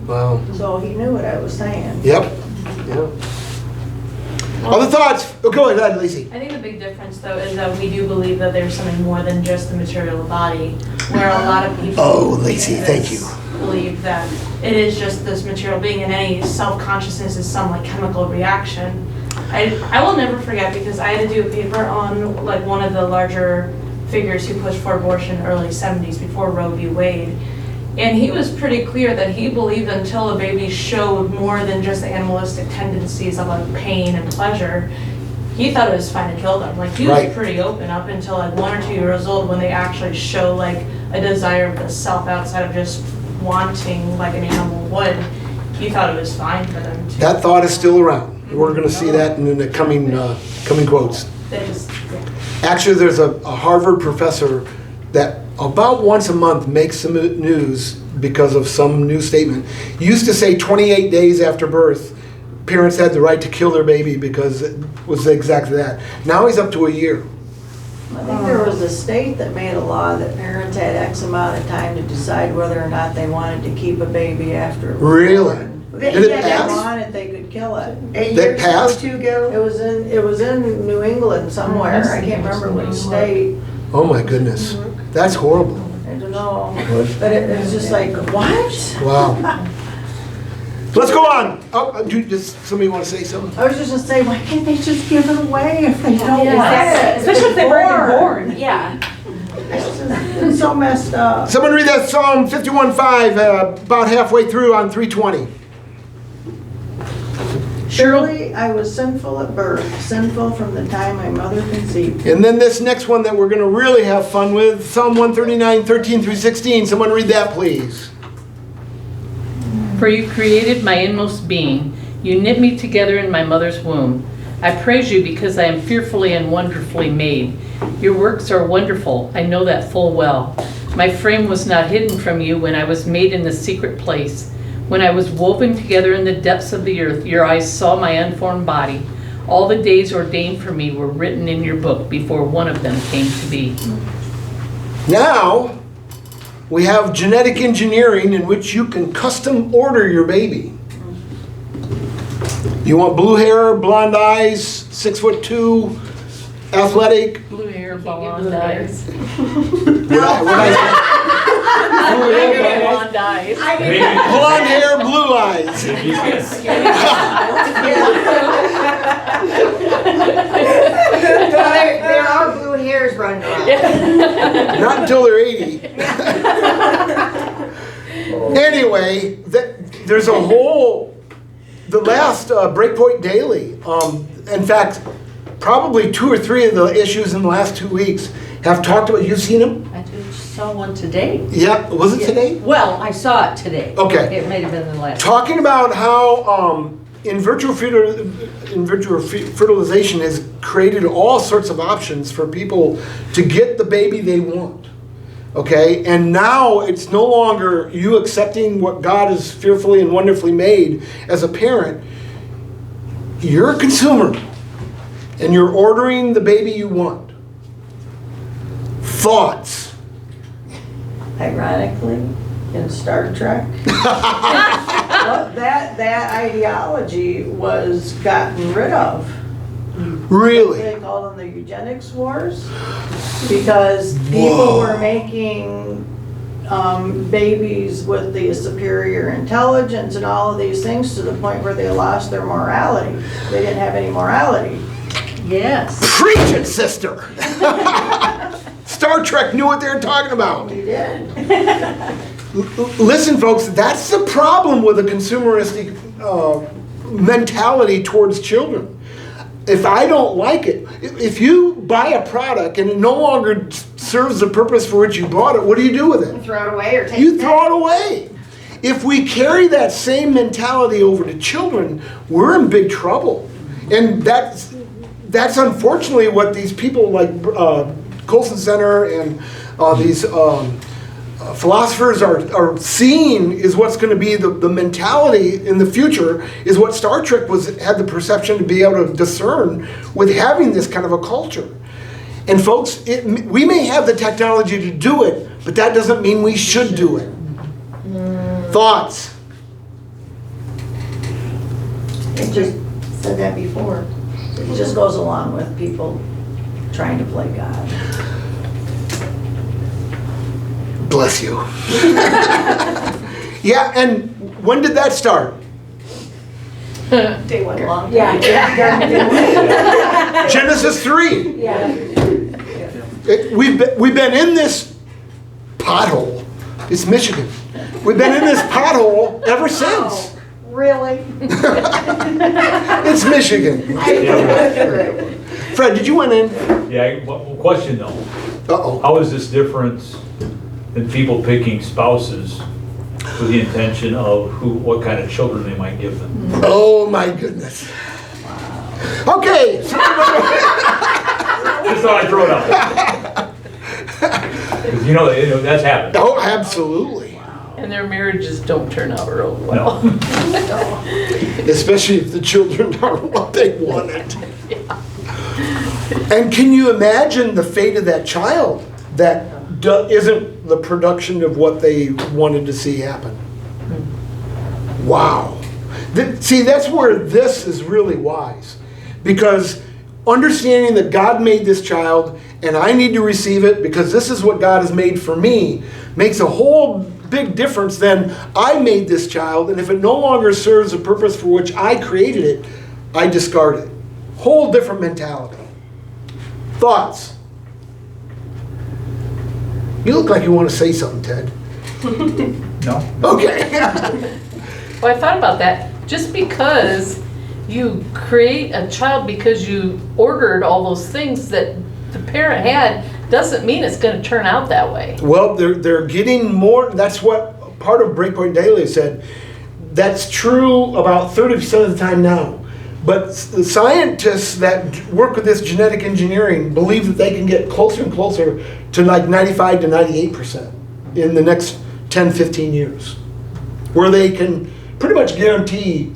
Wow. So he knew what I was saying. Yep. Other thoughts? Go ahead, Lacey. I think the big difference, though, is that we do believe that there's something more than just the material body, where a lot of people Lacey, thank you. believe that it is just this material being, and any self-consciousness is some chemical reaction. I will never forget, because I had to do a paper on one of the larger figures who pushed for abortion in the early 70s before Roe v. Wade. And he was pretty clear that he believed until a baby showed more than just the animalistic tendencies of pain and pleasure, he thought it was fine to kill them. He was pretty open up until 1 or 2 years old, when they actually show a desire of the self outside of just wanting an animal would. He thought it was fine for them to. That thought is still around. We're going to see that in the coming quotes. Actually, there's a Harvard professor that about once a month makes some news because of some new statement. He used to say 28 days after birth, parents had the right to kill their baby because it was exactly that. Now he's up to a year. I think there was a state that made a law that parents had X amount of time to decide whether or not they wanted to keep a baby after it was Really? born. Did it If they pass? wanted, they could kill it. That passed? It was in New England somewhere. I can't remember which state. Oh my goodness. That's horrible. I don't know. But it's just what? Wow. Let's go on. Does somebody want to say something? I was just going to say, why can't they just give it away if they don't want it? Especially if they've already been born. Yeah. It's so messed up. Someone read that Psalm 51:5 about halfway through on 320. Surely I was sinful at birth, sinful from the time my mother conceived. And then this next one that we're going to really have fun with, Psalm 139:13-16. Someone read that, please. For you created my inmost being. You knit me together in my mother's womb. I praise you because I am fearfully and wonderfully made. Your works are wonderful. I know that full well. My frame was not hidden from you when I was made in the secret place. When I was woven together in the depths of the earth, your eyes saw my unformed body. All the days ordained for me were written in your book before one of them came to be. Now, we have genetic engineering in which you can custom order your baby. You want blue hair, blonde eyes, 6'2", athletic. Blue hair, blonde eyes. What I Blonde eyes. blonde hair, blue eyes. There are blue hairs running around. Not until they're 80. Anyway, there's a whole, the last Breakpoint Daily, in fact, probably 2 or 3 of the issues in the last 2 weeks have talked about, you've seen them? I just saw one today. Yeah, was it today? Well, I saw it today. Okay. It may have been the last. Talking about how in vitro fertilization has created all sorts of options for people to get the baby they want. Okay, and now it's no longer you accepting what God has fearfully and wonderfully made as a parent. You're a consumer, and you're ordering the baby you want. Thoughts? Ironically, in Star Trek, that ideology was gotten rid of. Really? They call them the eugenics wars, because people were making babies with the superior intelligence and all of these things to the point where they lost their morality. They didn't have any morality. Yes. Preach it, sister! Star Trek knew what they were talking about. We did. Listen, folks, that's the problem with a consumeristic mentality towards children. If I don't like it, if you buy a product and it no longer serves the purpose for which you bought it, what do you do with it? Throw it away or take You it throw it away. If we carry that same mentality over to children, we're in big trouble. And that's unfortunately what these people like Colson Center and these philosophers are seeing is what's going to be the mentality in the future, is what Star Trek had the perception to be able to discern with having this kind of a culture. And folks, we may have the technology to do it, but that doesn't mean we should do it. Thoughts? It just said that before. It just goes along with people trying to play God. Bless you. Yeah, and when did that start? Day one. Long time. Yeah. Genesis 3. Yeah. We've been in this pothole. It's Michigan. We've been in this pothole ever since. Really? It's Michigan. Fred, did you want in? Yeah, question though. Uh-oh. How is this different than people picking spouses with the intention of what kind of children they might give them? Oh my goodness. Okay. Just thought I'd throw it out. Because you know that's happened. Oh, absolutely. And their marriages don't turn out real well. Especially if the children aren't what they wanted. And can you imagine the fate of that child that isn't the production of what they wanted to see happen? Wow. See, that's where this is really wise. Because understanding that God made this child and I need to receive it because this is what God has made for me makes a whole big difference than I made this child, and if it no longer serves the purpose for which I created it, I discard it. Whole different mentality. Thoughts? You look like you want to say something, Ted. No. Okay. Well, I thought about that. Just because you create a child because you ordered all those things that the parent had doesn't mean it's going to turn out that way. Well, they're getting more. That's what part of Breakpoint Daily said. That's true about 30% of the time now. But the scientists that work with this genetic engineering believe that they can get closer and closer to like 95 to 98% in the next 10, 15 years. Where they can pretty much guarantee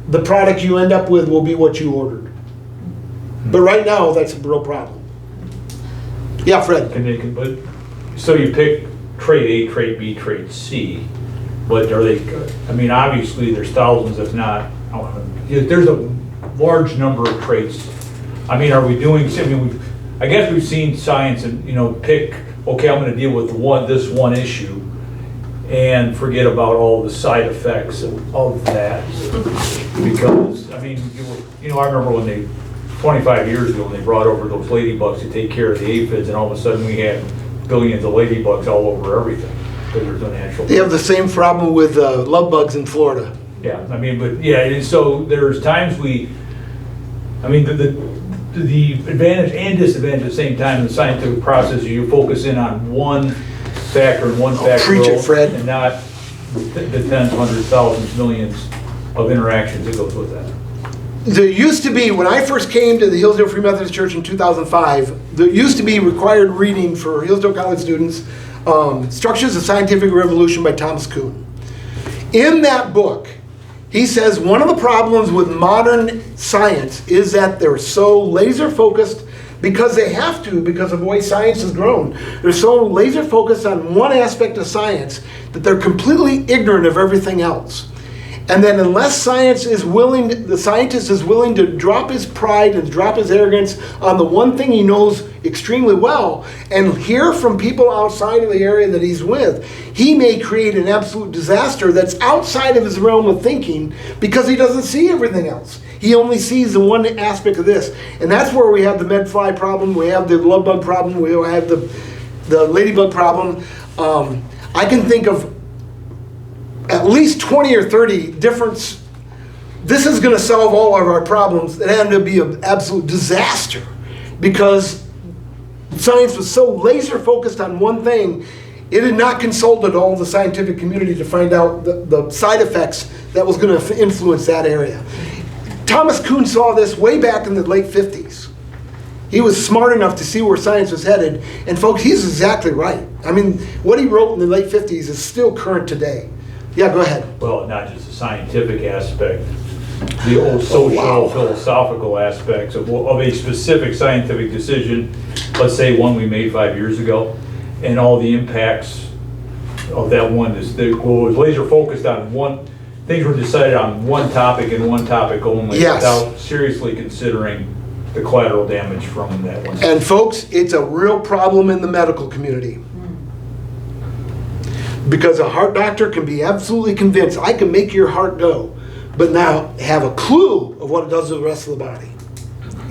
the product you end up with will be what you ordered. But right now, that's a real problem. Yeah, Fred. But, so you pick trait A, trait B, trait C, but are they, I mean, obviously there's thousands, if not, there's a large number of traits. I mean, are we doing, I guess we've seen science and, pick, okay, I'm gonna deal with this one issue and forget about all the side effects of that. Because, I mean, I remember when 25 years ago, when they brought over those ladybugs to take care of the aphids, and all of a sudden we had billions of ladybugs all over everything, because there's no natural. They have the same problem with love bugs in Florida. Yeah, I mean, but yeah, and so there's times the advantage and disadvantage at the same time in the scientific process, you focus in on one factor and one factor preach it, Fred. and not the tens, hundreds, thousands, millions of interactions that goes with that. There used to be, when I first came to the Hillsdale Free Methodist Church in 2005, there used to be required reading for Hillsdale College students, Structures of Scientific Revolution by Thomas Kuhn. In that book, he says one of the problems with modern science is that they're so laser focused, because they have to, because of the way science has grown. They're so laser focused on one aspect of science that they're completely ignorant of everything else. And then unless the scientist is willing to drop his pride and drop his arrogance on the one thing he knows extremely well and hear from people outside of the area that he's with, he may create an absolute disaster that's outside of his realm of thinking because he doesn't see everything else. He only sees the one aspect of this. And that's where we have the medfly problem, we have the love bug problem, we have the ladybug problem. I can think of at least 20 or 30 different, this is going to solve all of our problems. It ended up being an absolute disaster because science was so laser focused on one thing, it had not consulted all the scientific community to find out the side effects that was going to influence that area. Thomas Kuhn saw this way back in the late 50s. He was smart enough to see where science was headed, and folks, he's exactly right. I mean, what he wrote in the late 50s is still current today. Yeah, go ahead. Well, not just the scientific aspect, the old social, philosophical aspects of a specific scientific decision, let's say one we made 5 years ago, and all the impacts of that one. Was laser focused on one, things were decided on one topic and one topic only, yes, without seriously considering the collateral damage from that one. And folks, it's a real problem in the medical community. Because a heart doctor can be absolutely convinced, I can make your heart go, but now have a clue of what it does to the rest of the body.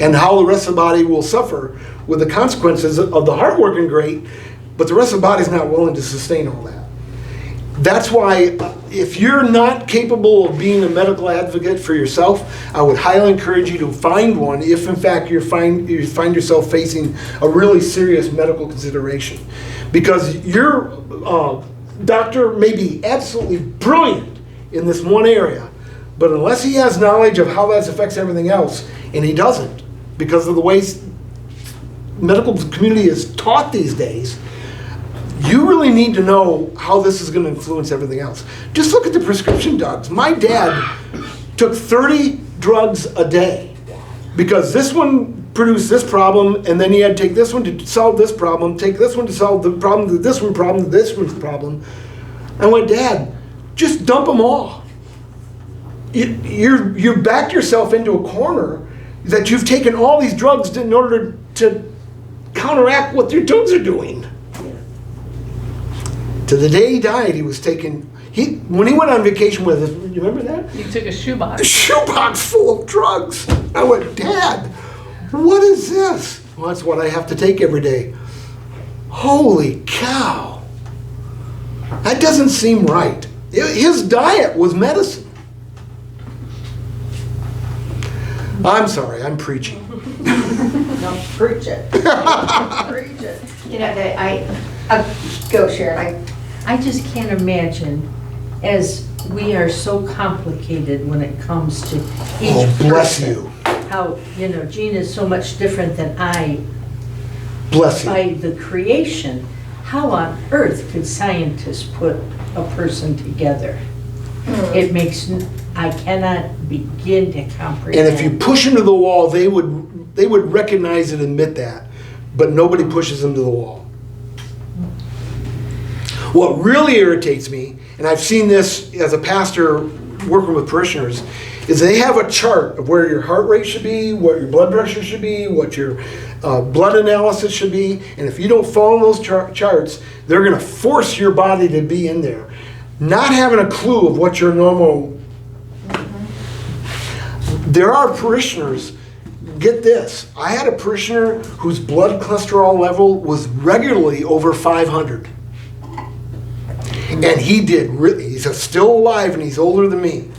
And how the rest of the body will suffer with the consequences of the heart working great, but the rest of the body's not willing to sustain all that. That's why if you're not capable of being a medical advocate for yourself, I would highly encourage you to find one if in fact you find yourself facing a really serious medical consideration. Because your doctor may be absolutely brilliant in this one area, but unless he has knowledge of how that affects everything else, and he doesn't, because of the way medical community is taught these days, you really need to know how this is going to influence everything else. Just look at the prescription drugs. My dad took 30 drugs a day because this one produced this problem, and then he had to take this one to solve this problem, take this one to solve the problem, this one's problem. I went, Dad, just dump them all. You're backed yourself into a corner that you've taken all these drugs in order to counteract what your drugs are doing. To the day he died, he was taking, when he went on vacation with us, you remember that? You took a shoebox. A shoebox full of drugs. I went, Dad, what is this? Well, that's what I have to take every day. Holy cow. That doesn't seem right. His diet was medicine. I'm sorry, I'm preaching. No, preach it. Preach it. You know, go Sharon. I just can't imagine, as we are so complicated when it comes to each Oh, bless person. you. How, Gene is so much different than I Bless you. by the creation. How on earth could scientists put a person together? It makes, I cannot begin to comprehend. And if you push them to the wall, they would recognize and admit that. But nobody pushes them to the wall. What really irritates me, and I've seen this as a pastor working with parishioners, is they have a chart of where your heart rate should be, what your blood pressure should be, what your blood analysis should be, and if you don't follow those charts, they're going to force your body to be in there. Not having a clue of what your normal... There are parishioners, get this, I had a parishioner whose blood cholesterol level was regularly over 500. And he did really, he's still alive and he's older than me.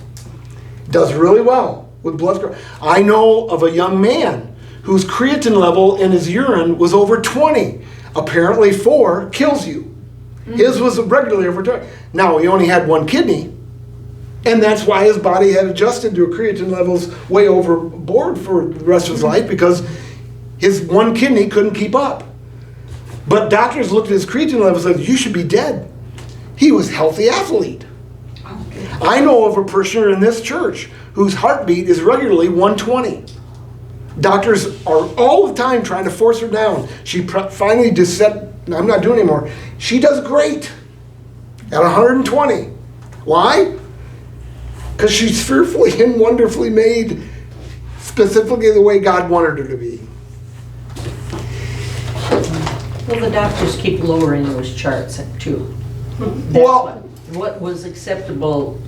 Does really well with blood cholesterol. I know of a young man whose creatine level in his urine was over 20. Apparently 4 kills you. His was regularly over 20. Now, he only had one kidney, and that's why his body had adjusted to a creatine levels way overboard for the rest of his life, because his one kidney couldn't keep up. But doctors looked at his creatine levels and said, you should be dead. He was a healthy athlete. I know of a parishioner in this church whose heartbeat is regularly 120. Doctors are all the time trying to force her down. She finally just said, I'm not doing anymore. She does great at 120. Why? Because she's fearfully and wonderfully made, specifically the way God wanted her to be. Well, the doctors keep lowering those charts too. That's Well, what was acceptable,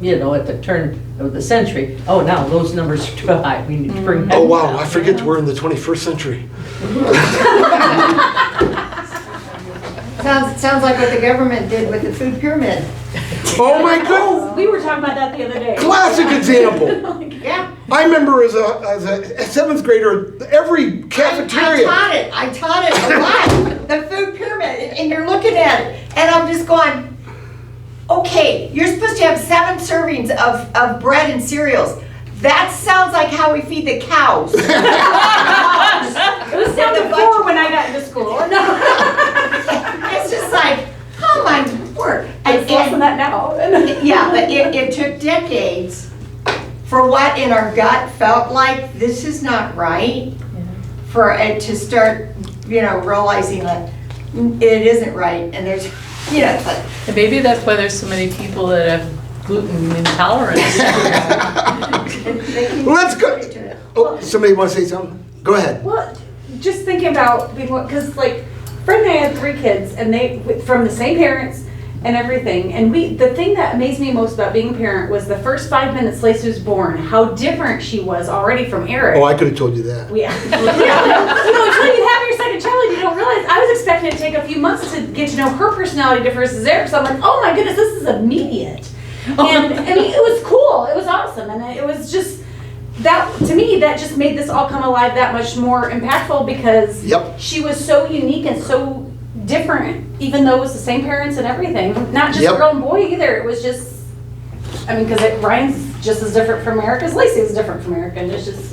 at the turn of the century. Oh, now those numbers are too high. We need to bring that oh wow, down. I forget we're in the 21st century. Sounds like what the government did with the food pyramid. Oh my goodness. We were talking about that the other day. Classic example. Yeah. I remember as a 7th grader, every cafeteria. I taught it a lot, the food pyramid, and you're looking at it, and I'm just going, okay, you're supposed to have 7 servings of bread and cereals. That sounds like how we feed the cows. It was down to 4 when I got into school. It's just like, oh my word. It's less than that now. Yeah, but it took decades for what in our gut felt like this is not right, for it to start, realizing that it isn't right, and there's, it's like, And maybe that's why there's so many people that have gluten intolerance. Let's go. Oh, somebody want to say something? Go ahead. Well, just thinking about, because like, Fred and I had 3 kids, and they, from the same parents and everything, and the thing that amazed me most about being a parent was the first 5 minutes Lacey was born, how different she was already from Eric. Oh, I could have told you that. Yeah. Until you have your second child, you don't realize. I was expecting it to take a few months to get to know her personality versus Eric, so I'm like, oh my goodness, this is immediate. And I mean, it was cool, it was awesome, and it was just, that, to me, that just made this all come alive that much more impactful, because she was so unique and so different, even though it was the same parents and everything. Not just girl and boy either, it was just, I mean, because Ryan's just as different from Eric as Lacey is different from Eric, and it's just,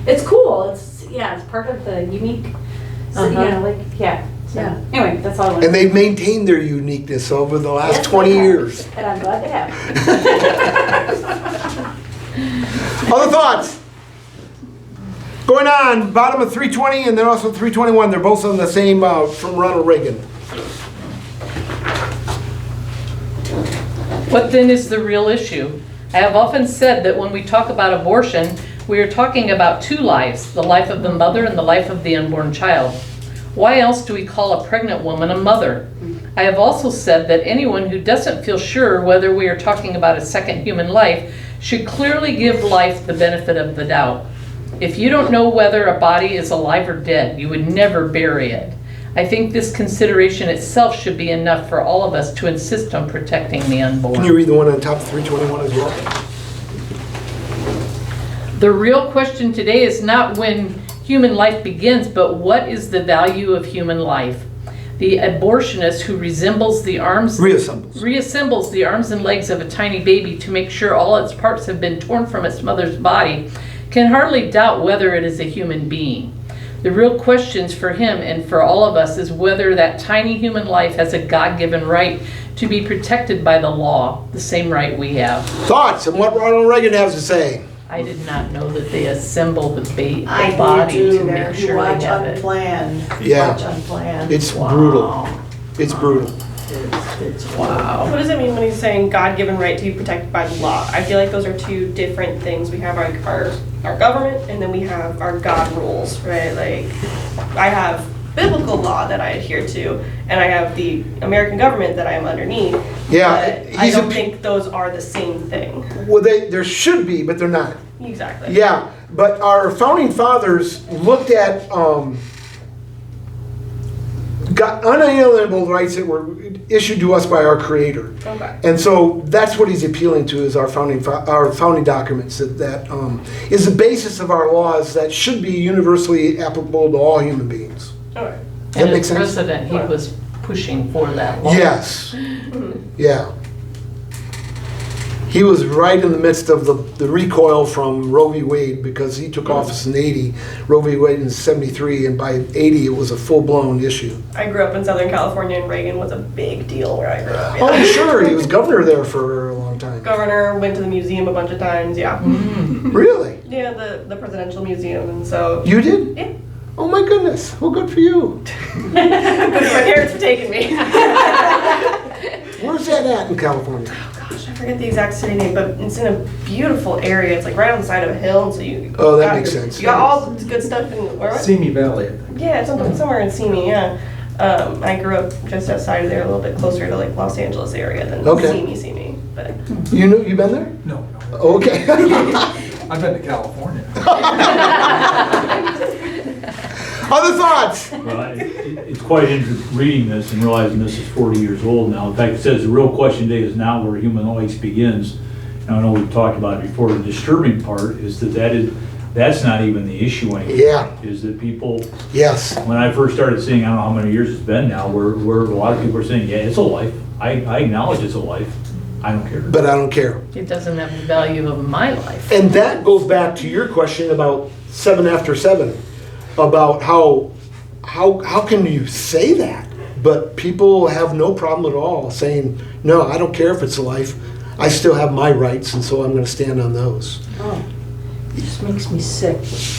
it's cool, it's part of the unique, so, So, anyway, that's all I wanted. And they've maintained their uniqueness over the last 20 years. And I'm glad they have. Other thoughts? Going on, bottom of 320 and then also 321. They're both on the same from Ronald Reagan. What then is the real issue? I have often said that when we talk about abortion, we are talking about 2 lives, the life of the mother and the life of the unborn child. Why else do we call a pregnant woman a mother? I have also said that anyone who doesn't feel sure whether we are talking about a second human life should clearly give life the benefit of the doubt. If you don't know whether a body is alive or dead, you would never bury it. I think this consideration itself should be enough for all of us to insist on protecting the unborn. Can you read the one on top of 321 as well? The real question today is not when human life begins, but what is the value of human life? The abortionist who reassembles the arms and legs of a tiny baby to make sure all its parts have been torn from its mother's body can hardly doubt whether it is a human being. The real questions for him and for all of us is whether that tiny human life has a God-given right to be protected by the law, the same right we have. Thoughts on what Ronald Reagan has to say? I did not know that they assemble the I body do to too. make You sure watch they have it. Unplanned. Yeah. Watch Unplanned. It's brutal. It's brutal. It's Wow. What does it mean when he's saying God-given right to be protected by the law? I feel like those are two different things. We have our government, and then we have our God rules, right? Like, I have biblical law that I adhere to, and I have the American government that I am underneath. Yeah, but I don't think those are the same thing. Well, there should be, but they're not. Exactly. Yeah, but our founding fathers looked at got unalienable rights that were issued to us by our Creator. Okay. And so that's what he's appealing to is our founding documents. That is the basis of our laws that should be universally applicable to all human beings. Okay. That And makes as sense? president, he was pushing for that law. Yes. Yeah. He was right in the midst of the recoil from Roe v. Wade because he took office in 80, Roe v. Wade in 73, and by 80 it was a full-blown issue. I grew up in Southern California, and Reagan was a big deal where I grew up. Oh, sure, he was governor there for a long time. Governor, went to the museum a bunch of times, yeah. Really? Yeah, the presidential museum, and so. You did? Yeah. Oh my goodness, well good for you. My parents were taking me. Where's that at in California? Gosh, I forget the exact city name, but it's in a beautiful area. It's like right on the side of a hill, and so you. Oh, that makes sense. You got all the good stuff in where? Simi Valley, I think. Yeah, it's somewhere in Simi. Yeah. I grew up just outside of there, a little bit closer to like Los Angeles area than Okay. Simi. But You been there? No. Okay. I've been to California. Other thoughts? Well, it's quite interesting reading this and realizing this is 40 years old now. In fact, it says the real question today is now where human life begins. Now, I know we've talked about it before. The disturbing part is that's not even the issue anymore. Yeah. Is that people, Yes. when I first started seeing, I don't know how many years it's been now, where a lot of people are saying, yeah, it's a life. I acknowledge it's a life. I don't care. But I don't care. It doesn't have the value of my life. And that goes back to your question about 7 after 7, about how can you say that? But people have no problem at all saying, no, I don't care if it's a life. I still have my rights, and so I'm going to stand on those. Oh, it just makes me sick.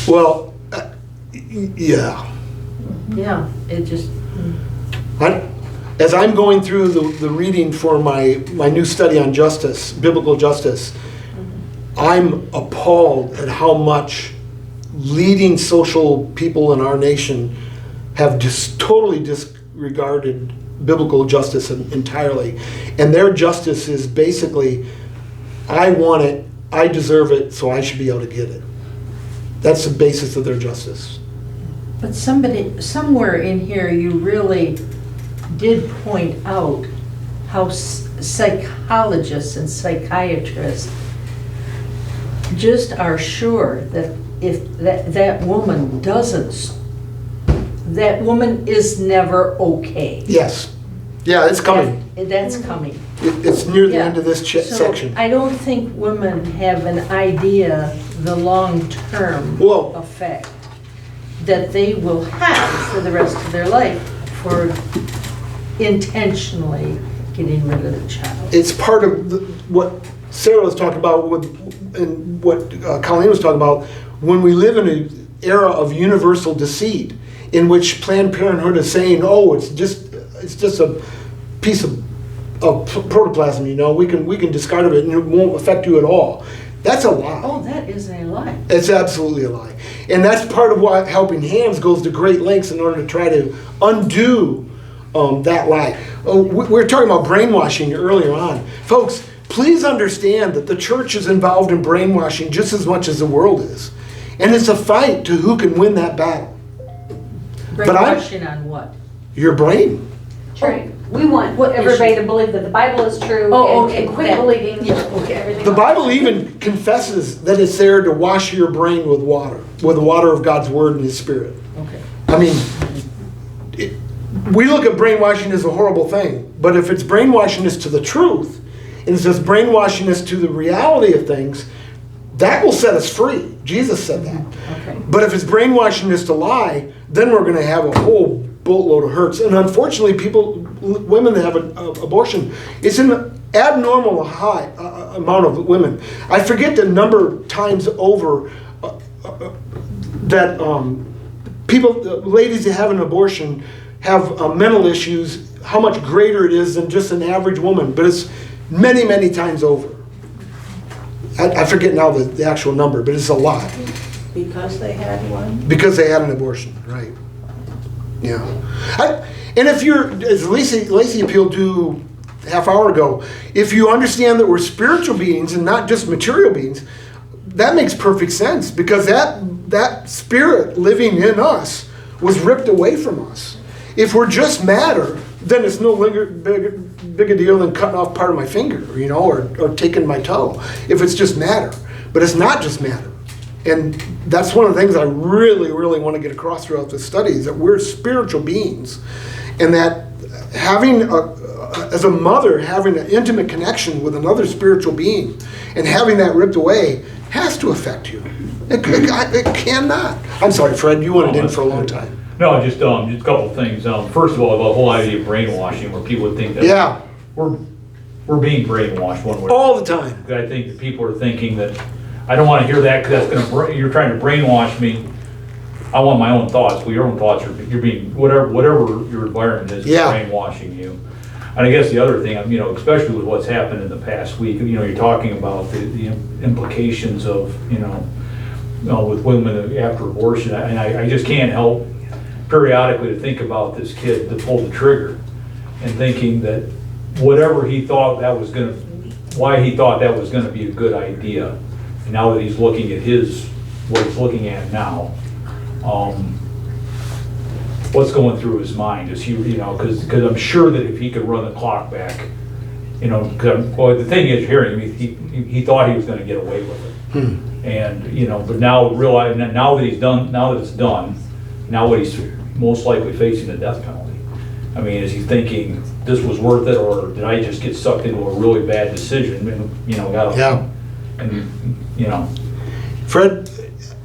Well, yeah. Yeah, it just, As I'm going through the reading for my new study on justice, biblical justice, I'm appalled at how much leading social people in our nation have just totally disregarded biblical justice entirely. And their justice is basically, I want it, I deserve it, so I should be able to get it. That's the basis of their justice. but somewhere in here, you really did point out how psychologists and psychiatrists just are sure that if that woman that woman is never okay. Yes. Yeah, it's coming. That's coming. It's near the Yeah. end of this So section. I don't think women have an idea the long-term Whoa. effect that they will have for the rest of their life for intentionally getting rid of the child. It's part of what Sarah was talking about and what Colleen was talking about, when we live in an era of universal deceit in which Planned Parenthood is saying, oh, it's just a piece of protoplasm, we can discard it and it won't affect you at all. That's a lie. Oh, that is a lie. It's absolutely a lie. And that's part of why Helping Hands goes to great lengths in order to try to undo that lie. We were talking about brainwashing earlier on. Folks, please understand that the church is involved in brainwashing just as much as the world is. And it's a fight to who can win that battle. Brainwashing on what? Your brain. Right. We want everybody to believe that the Bible is true and quit believing everything. The Bible even confesses that it's there to wash your brain with the water of God's Word and His Spirit. Okay. I mean, we look at brainwashing as a horrible thing, but if it's brainwashing us to the truth, and it's just brainwashing us to the reality of things, that will set us free. Jesus said that. Okay. But if it's brainwashing us to lie, then we're going to have a whole boatload of hurts. And unfortunately, women that have an abortion, it's an abnormal high amount of women. I forget the number of times over that ladies that have an abortion have mental issues, how much greater it is than just an average woman. But it's many, many times over. I forget now the actual number, but it's a lot. Because they had one? Because they had an abortion, right. Yeah. And if you're, as Lacey appealed to half hour ago, if you understand that we're spiritual beings and not just material beings, that makes perfect sense, because that spirit living in us was ripped away from us. If we're just matter, then it's no longer big a deal than cutting off part of my finger, or taking my toe, if it's just matter. But it's not just matter. And that's one of the things I really, really want to get across throughout this study, is that we're spiritual beings, and that as a mother, having an intimate connection with another spiritual being and having that ripped away has to affect you. It cannot. I'm sorry, Fred, you wanted in for a long time. No, just a couple of things. First of all, the whole idea of brainwashing, where people would think that we're being brainwashed one way all the time. I think that people are thinking that I don't want to hear that, because that's going to you're trying to brainwash me. I want my own thoughts. Well, your own thoughts you're being whatever your environment is brainwashing you. And I guess the other thing, especially with what's happened in the past week, you're talking about the implications of with women after abortion, and I just can't help periodically to think about this kid that pulled the trigger, and thinking that whatever he thought why he thought that was going to be a good idea, and now that he's looking at what he's looking at now, what's going through his mind? Is he, because I'm sure that if he could run the clock back, the thing is, he thought he was going to get away with it, and but now now that it's done, now what he's most likely facing the death penalty. I mean, is he thinking this was worth it, or did I just get sucked into a really bad decision? Fred,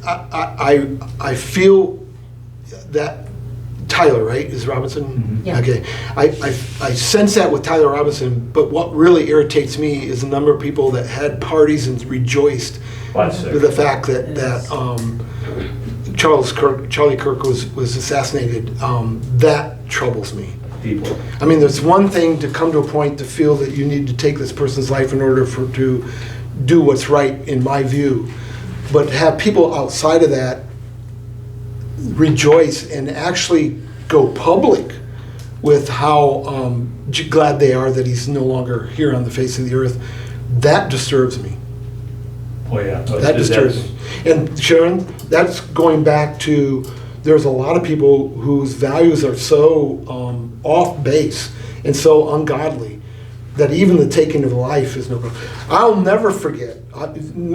I feel that Tyler, right, is Robinson? Mm-hmm. Yeah. Okay. I sense that with Tyler Robinson, but what really irritates me is the number of people that had parties and rejoiced with the fact that Charlie Kirk was assassinated. That troubles me. People. I mean, there's one thing to come to a point to feel that you need to take this person's life in order to do what's right, in my view. But have people outside of that rejoice and actually go public with how glad they are that he's no longer here on the face of the earth, that disturbs me. Oh yeah. That disturbs me. And Sharon, that's going back to, there's a lot of people whose values are so off base and so ungodly that even the taking of life is no problem. I'll never forget,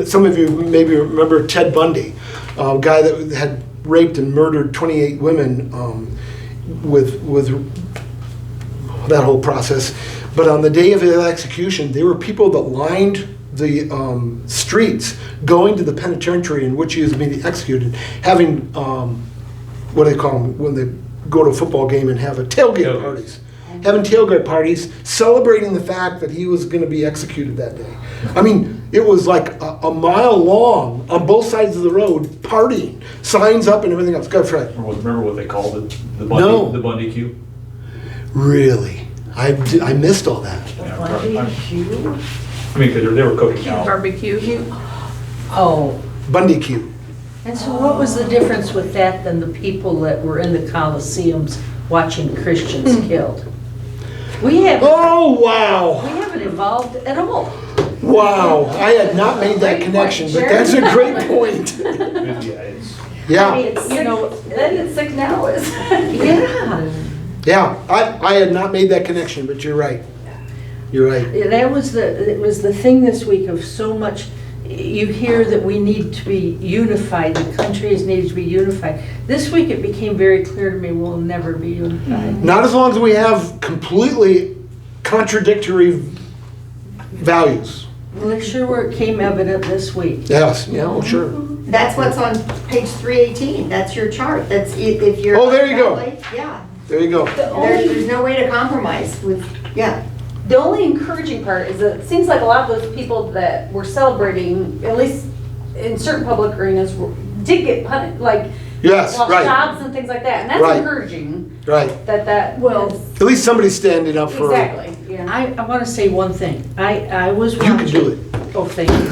some of you maybe remember Ted Bundy, a guy that had raped and murdered 28 women with that whole process. But on the day of his execution, there were people that lined the streets going to the penitentiary in which he was being executed, having, what do they call them, when they go to a football game and have tailgate parties. Having tailgate parties, celebrating the fact that he was going to be executed that day. I mean, it was like a mile long on both sides of the road, partying, signs up and everything else. Go, Fred. Remember what they called it? The Bundy Q? Really? I missed all that. Bundy Q? I mean, because they were cooking out. Barbecue. Oh. Bundy Q. And so what was the difference with that than the people that were in the Colosseums watching Christians killed? We haven't evolved at all. Wow, I had not made that connection, but that's a great point. Yeah. I mean, Then it's sick now is. Yeah. Yeah, I had not made that connection, but you're right. You're right. It was the thing this week of so much you hear that we need to be unified, the country is needed to be unified. This week it became very clear to me we'll never be unified. Not as long as we have completely contradictory values. Well, it sure came evident this week. Yes, yeah, oh, sure. That's what's on page 318. That's your chart. That's if you're. Oh, there you go. Yeah. There you go. There's no way to compromise with, yeah. The only encouraging part is that it seems like a lot of those people that were celebrating, at least in certain public arenas, did get punished, like Yes, lost right, jobs and things like that. And that's Right. encouraging right. that Well, is- At least somebody's standing up for. exactly. Yeah. I want to say one thing. I was You watching. can do it. Oh, thank you.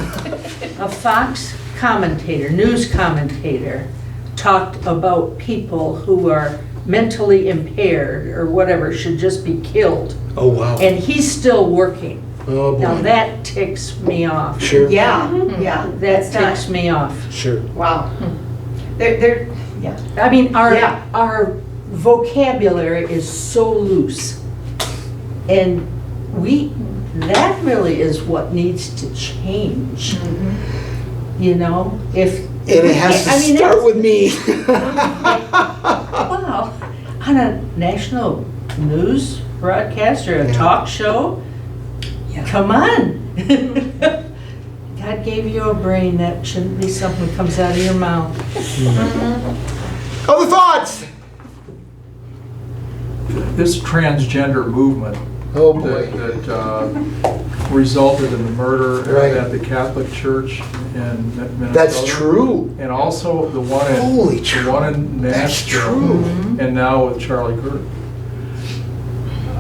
A Fox commentator, news commentator, talked about people who are mentally impaired or whatever should just be killed. Oh, wow. And he's still working. Oh, Now boy. that ticks me off. Sure, Yeah, yeah. That That's not, ticks me off. sure. wow. They're, yeah. I mean, Yeah. our vocabulary is so loose. And that really is what needs to change. You know, if. And it has to start with me. Wow, on a national news broadcast or a talk show? Come on. God gave you a brain, that shouldn't be something that comes out of your mouth. Other thoughts? This transgender movement Oh, boy. that resulted in the murder Right. at the Catholic Church in Minnesota. That's true. And also the one in, Holy the one in That's Nashville. true. And now with Charlie Kirk.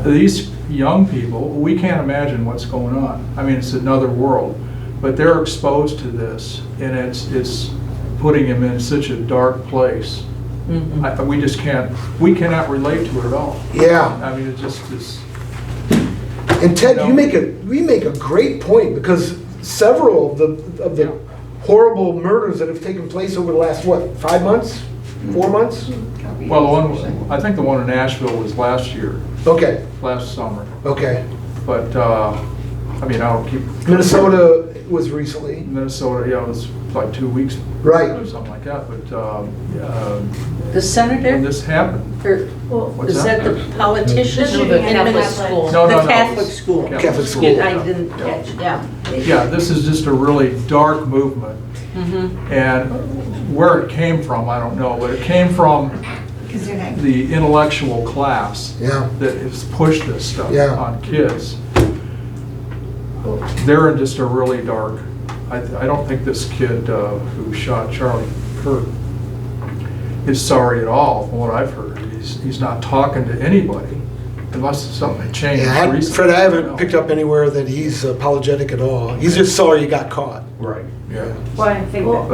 These young people, we can't imagine what's going on. I mean, it's another world. But they're exposed to this, and it's putting them in such a dark place. We just we cannot relate to it at all. Yeah. I mean, it just is. And Ted, No. you make a great point, because several of the horrible murders that have taken place over the last, what, 5 months? 4 months? Well, I think the one in Nashville was last year, Okay, last summer. okay. But, I mean, I don't keep. Minnesota was recently. Minnesota, yeah, it was like 2 weeks Right. or something like that. But The senator? when this happened, Or, What's is that? that the politician? No, the in Catholic Minnesota? school. No, The no, no, Catholic it's- school. Catholic school. I didn't catch, yeah. yeah, this is just a really dark movement. And where it came from, I don't know, but it came from Because they're not. the intellectual class Yeah. that has pushed this stuff Yeah. on kids. They're in just a really dark, I don't think this kid who shot Charlie Kirk is sorry at all, from what I've heard. He's not talking to anybody unless something had changed Yeah, recently. Fred, I haven't picked up anywhere that he's apologetic at all. He's just sorry you got caught. Right. Yeah, Well, I think that.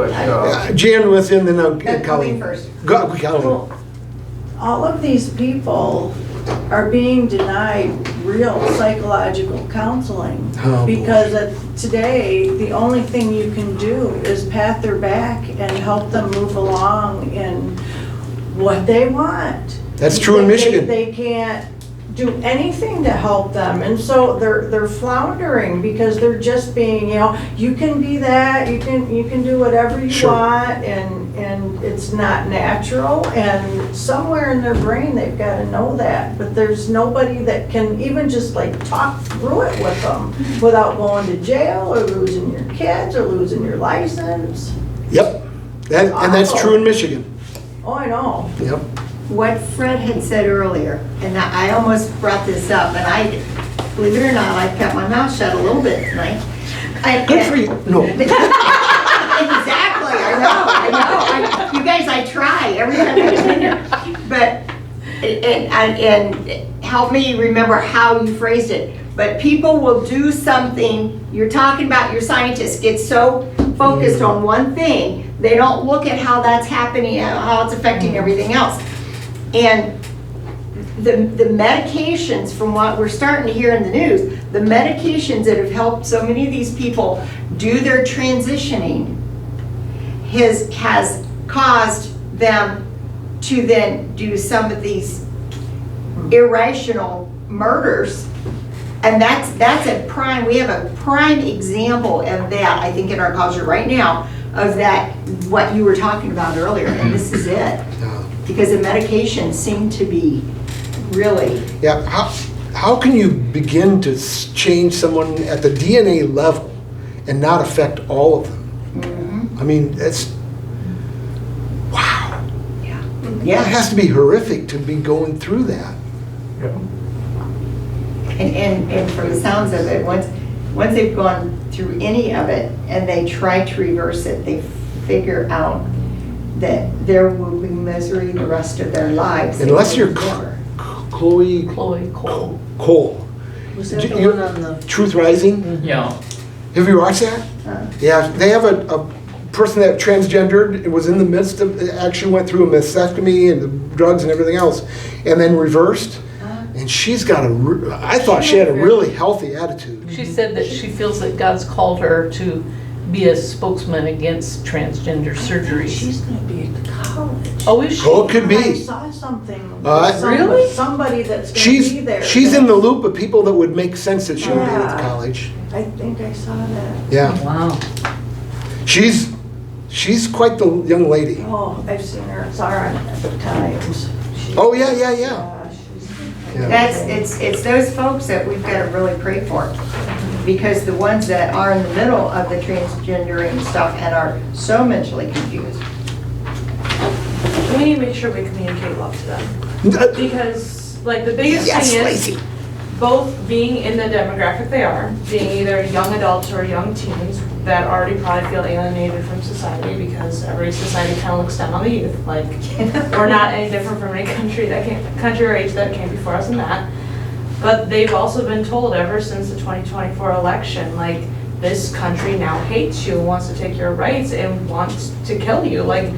but, Jan was in, then Colleen Colleen. first. Colleen. All of these people are being denied real psychological counseling. Oh, boy. Because today, the only thing you can do is pat their back and help them move along in what they want. That's true in Michigan. They can't do anything to help them, and so they're floundering because they're just being, you can be that, you can do whatever you Sure. want, and it's not natural, and somewhere in their brain they've got to know that, but there's nobody that can even just like talk through it with them without going to jail or losing your kids or losing your license. Yep. And that's true in Michigan. Oh, I know. Yep. What Fred had said earlier, and I almost brought this up, and I, believe it or not, I've kept my mouth shut a little bit tonight. Good for you. No. Exactly, I know. You guys, I try every time I come in here. But, and help me remember how you phrased it. But people will do something, you're talking about your scientists get so focused on one thing, they don't look at how that's happening, how it's affecting everything else. And the medications, from what we're starting to hear in the news, the medications that have helped so many of these people do their transitioning has caused them to then do some of these irrational murders And that's a prime, we have a prime example of that, I think, in our culture right now, of that, what you were talking about earlier, and this is it. Yeah. Because the medications seem to be really, Yeah, how can you begin to change someone at the DNA level and not affect all of them? I mean, it's, wow. It yeah. has to be horrific to be going through that. And from the sounds of it, once they've gone through any of it and they try to reverse it, they figure out that there will be misery the rest of their lives. Unless you're Never. Chloe Cole. Cole. Was that Did the you- one on the? Truth Rising? Yeah. Have you watched that? Yeah, they have a person that transgendered, it was in the midst of, actually went through a mastectomy and the drugs and everything else, and then reversed. And she's got I thought she had a really healthy attitude. She said that she feels that God's called her to be a spokesman against transgender surgeries. She's gonna be at the college. Oh, is she? Oh, it could I be. saw something. Really? Somebody that's gonna be there. She's in the loop of people that would make sense that she would be at the Yeah. college. I think I saw that. Yeah, Wow. she's quite the young lady. Oh, I've seen her, saw her at the Times. Oh, yeah. she's- Yeah. It's those folks that we've got to really pray for. Because the ones that are in the middle of the transgendering stuff and are so mentally confused. We need to make sure we communicate love to them. Because, like, the biggest Yes, thing is, Lacey. both being in the demographic they are, being either young adults or young teens that already probably feel alienated from society because every society kind of looks down on the youth. Like, we're not any different from any country or age that came before us in that. But they've also been told ever since the 2024 election, like, this country now hates you, wants to take your rights, and wants to kill you. Like,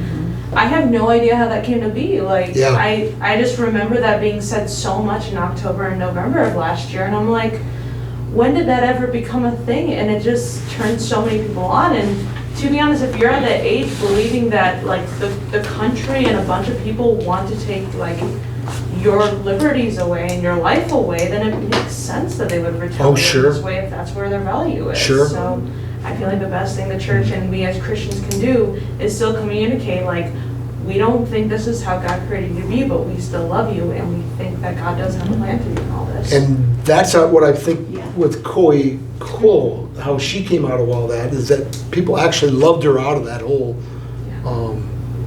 I have no idea how that came to be. Like, Yeah. I just remember that being said so much in October and November of last year, and I'm like, when did that ever become a thing? And it just turned so many people on. And to be honest, if you're at that age believing that, like, the country and a bunch of people want to take, like, your liberties away and your life away, then it makes sense that they would retaliate sure. this way if that's where their value is. Sure. So I feel like the best thing the church and we as Christians can do is still communicate, like, we don't think this is how God created you to be, but we still love you, and we think that God does have a plan for you in all this. And that's what I think with Chloe Cole, how she came out of all that, is that people actually loved her out of that whole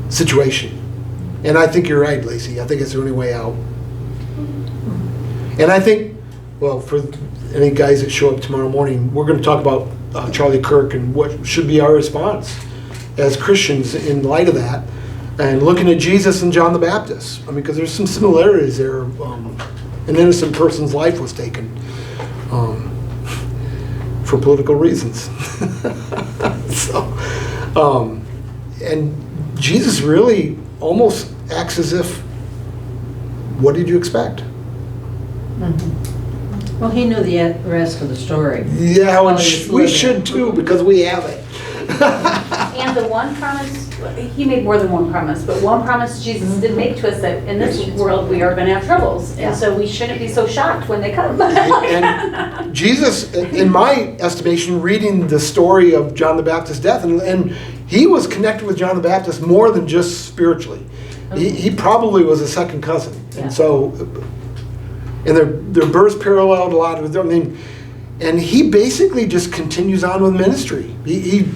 situation. And I think you're right, Lacey. I think it's the only way out. And I think, well, for any guys that show up tomorrow morning, we're going to talk about Charlie Kirk and what should be our response as Christians in light of that, and looking at Jesus and John the Baptist. I mean, because there's some similarities there. An innocent person's life was taken for political reasons. And Jesus really almost acts as if, what did you expect? Well, he knew the rest of the story. Yeah, While and he was we living. should too, because we have it. And the one promise, he made more than one promise, but one promise Jesus did make to us that in this world we are going to have troubles. And so we shouldn't be so shocked when they come. And Jesus, in my estimation, reading the story of John the Baptist's death, and he was connected with John the Baptist more than just spiritually. He probably was a second cousin. And so, and their births paralleled a lot of them. I mean, and he basically just continues on with ministry. He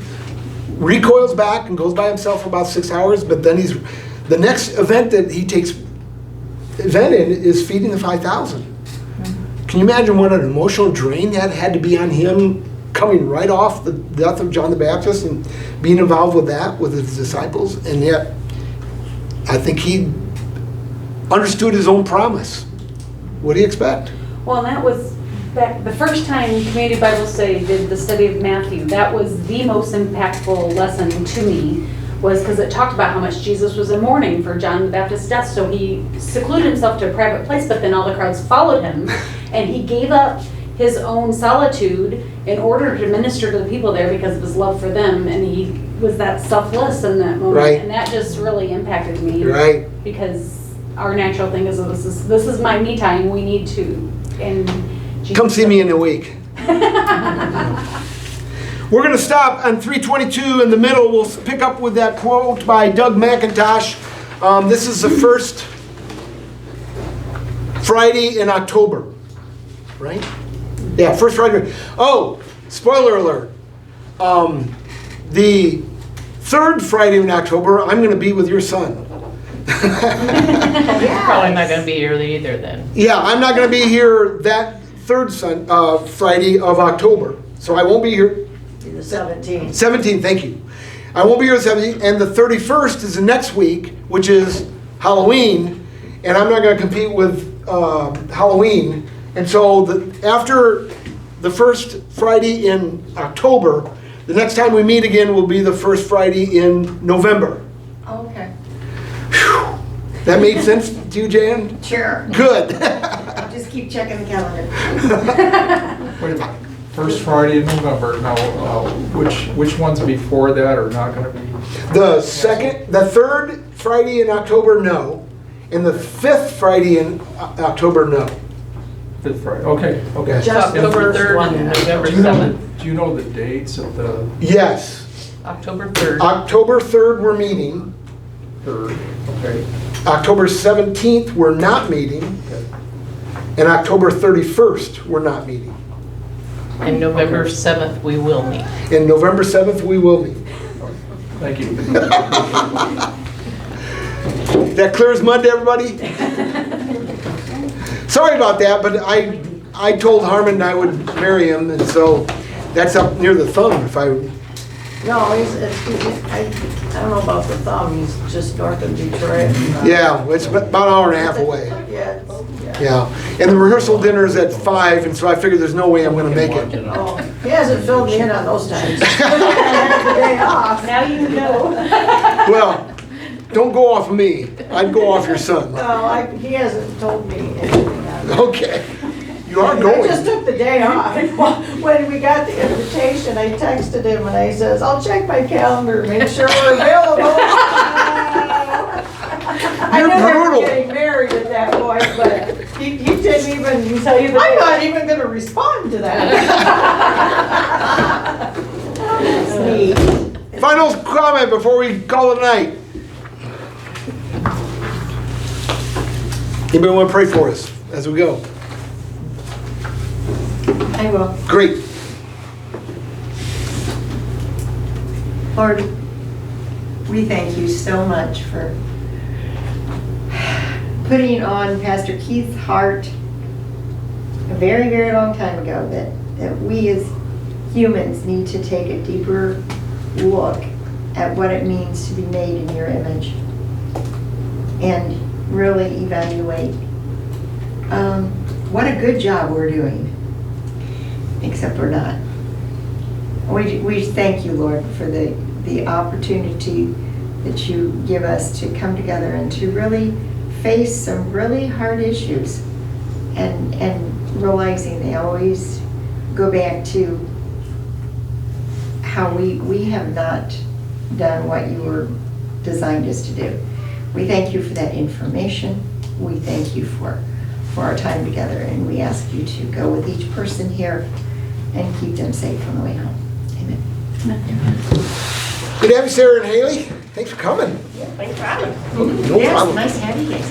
recoils back and goes by himself for about 6 hours, but then the next event that he takes event in is feeding the 5,000. Can you imagine what an emotional drain that had to be on him, coming right off the death of John the Baptist and being involved with that with his disciples? And yet, I think he understood his own promise. What do you expect? Well, and that was back the first time Community Bible Study did the study of Matthew. That was the most impactful lesson to me, was because it talked about how much Jesus was in mourning for John the Baptist's death. So he secluded himself to a private place, but then all the crowds followed him, and he gave up his own solitude in order to minister to the people there because of his love for them, and he was that selfless in that moment. Right. And that just really impacted me. Right. Because our natural thing is this is my me time. We need to, and Come see me in a week. We're going to stop on 322 in the middle. We'll pick up with that quote by Doug McIntosh. This is the first Friday in October, right? Yeah, first Friday. Oh, spoiler alert. The third Friday in October, I'm going to be with your son. Probably not gonna be here either then. Yeah, I'm not going to be here that third Friday of October. So I won't be here. The 17th. 17th, thank you. I won't be here the 17th, and the 31st is the next week, which is Halloween, and I'm not going to compete with Halloween. And so after the first Friday in October, the next time we meet again will be the first Friday in November. Okay. Whew. That made sense to you, Jan? Sure. Good. I'll just keep checking the calendar. Wait a minute, first Friday in November, now, which ones before that are not gonna be? The third Friday in October, no. And the fifth Friday in October, no. Fifth Friday, okay. Okay. Just the October first 3rd one. and November Do you know 7th. Do you know the dates of the Yes. October 3rd. October 3rd, we're meeting. third? Okay, October 17th, we're not meeting. And October 31st, we're not meeting. And November 7th, we will meet. And November 7th, we will meet. thank you. That clear as mud to everybody? Sorry about that, but I told Harmon I would marry him, and so that's up near the thumb if I... No, I don't know about the thumb, he's just north of Detroit. Yeah, it's about an hour and a half away. Yeah. Yeah, and the rehearsal dinner is at 5, and so I figured there's no way I'm gonna make it. Oh, he hasn't filled me in on those times. I had the day off. Now you know. Well, don't go off me. I'd go off your son. No, he hasn't told me anything on that. Okay, you are I going. just took the day off. When we got the invitation, I texted him and I says, I'll check my calendar, make sure we're available. I You're knew they were brutal. getting married at that point, but he didn't even tell you. I'm not even gonna respond to that. That's neat. Final comment before we call it a night. Anybody want to pray for us as we go? I will. Great. Lord, we thank you so much for putting on Pastor Keith's heart a very, very long time ago that we as humans need to take a deeper look at what it means to be made in your image and really evaluate what a good job we're doing, except we're not. We thank you, Lord, for the opportunity that you give us to come together and to really face some really hard issues and realizing they always go back to how we have not done what you were designed us to do. We thank you for that information. We thank you for our time together, and we ask you to go with each person here and keep them safe on the way home. Amen. Good to have you, Sarah and Haley. Thanks for coming. Thanks for having me. No Yes, problem. nice to have you guys.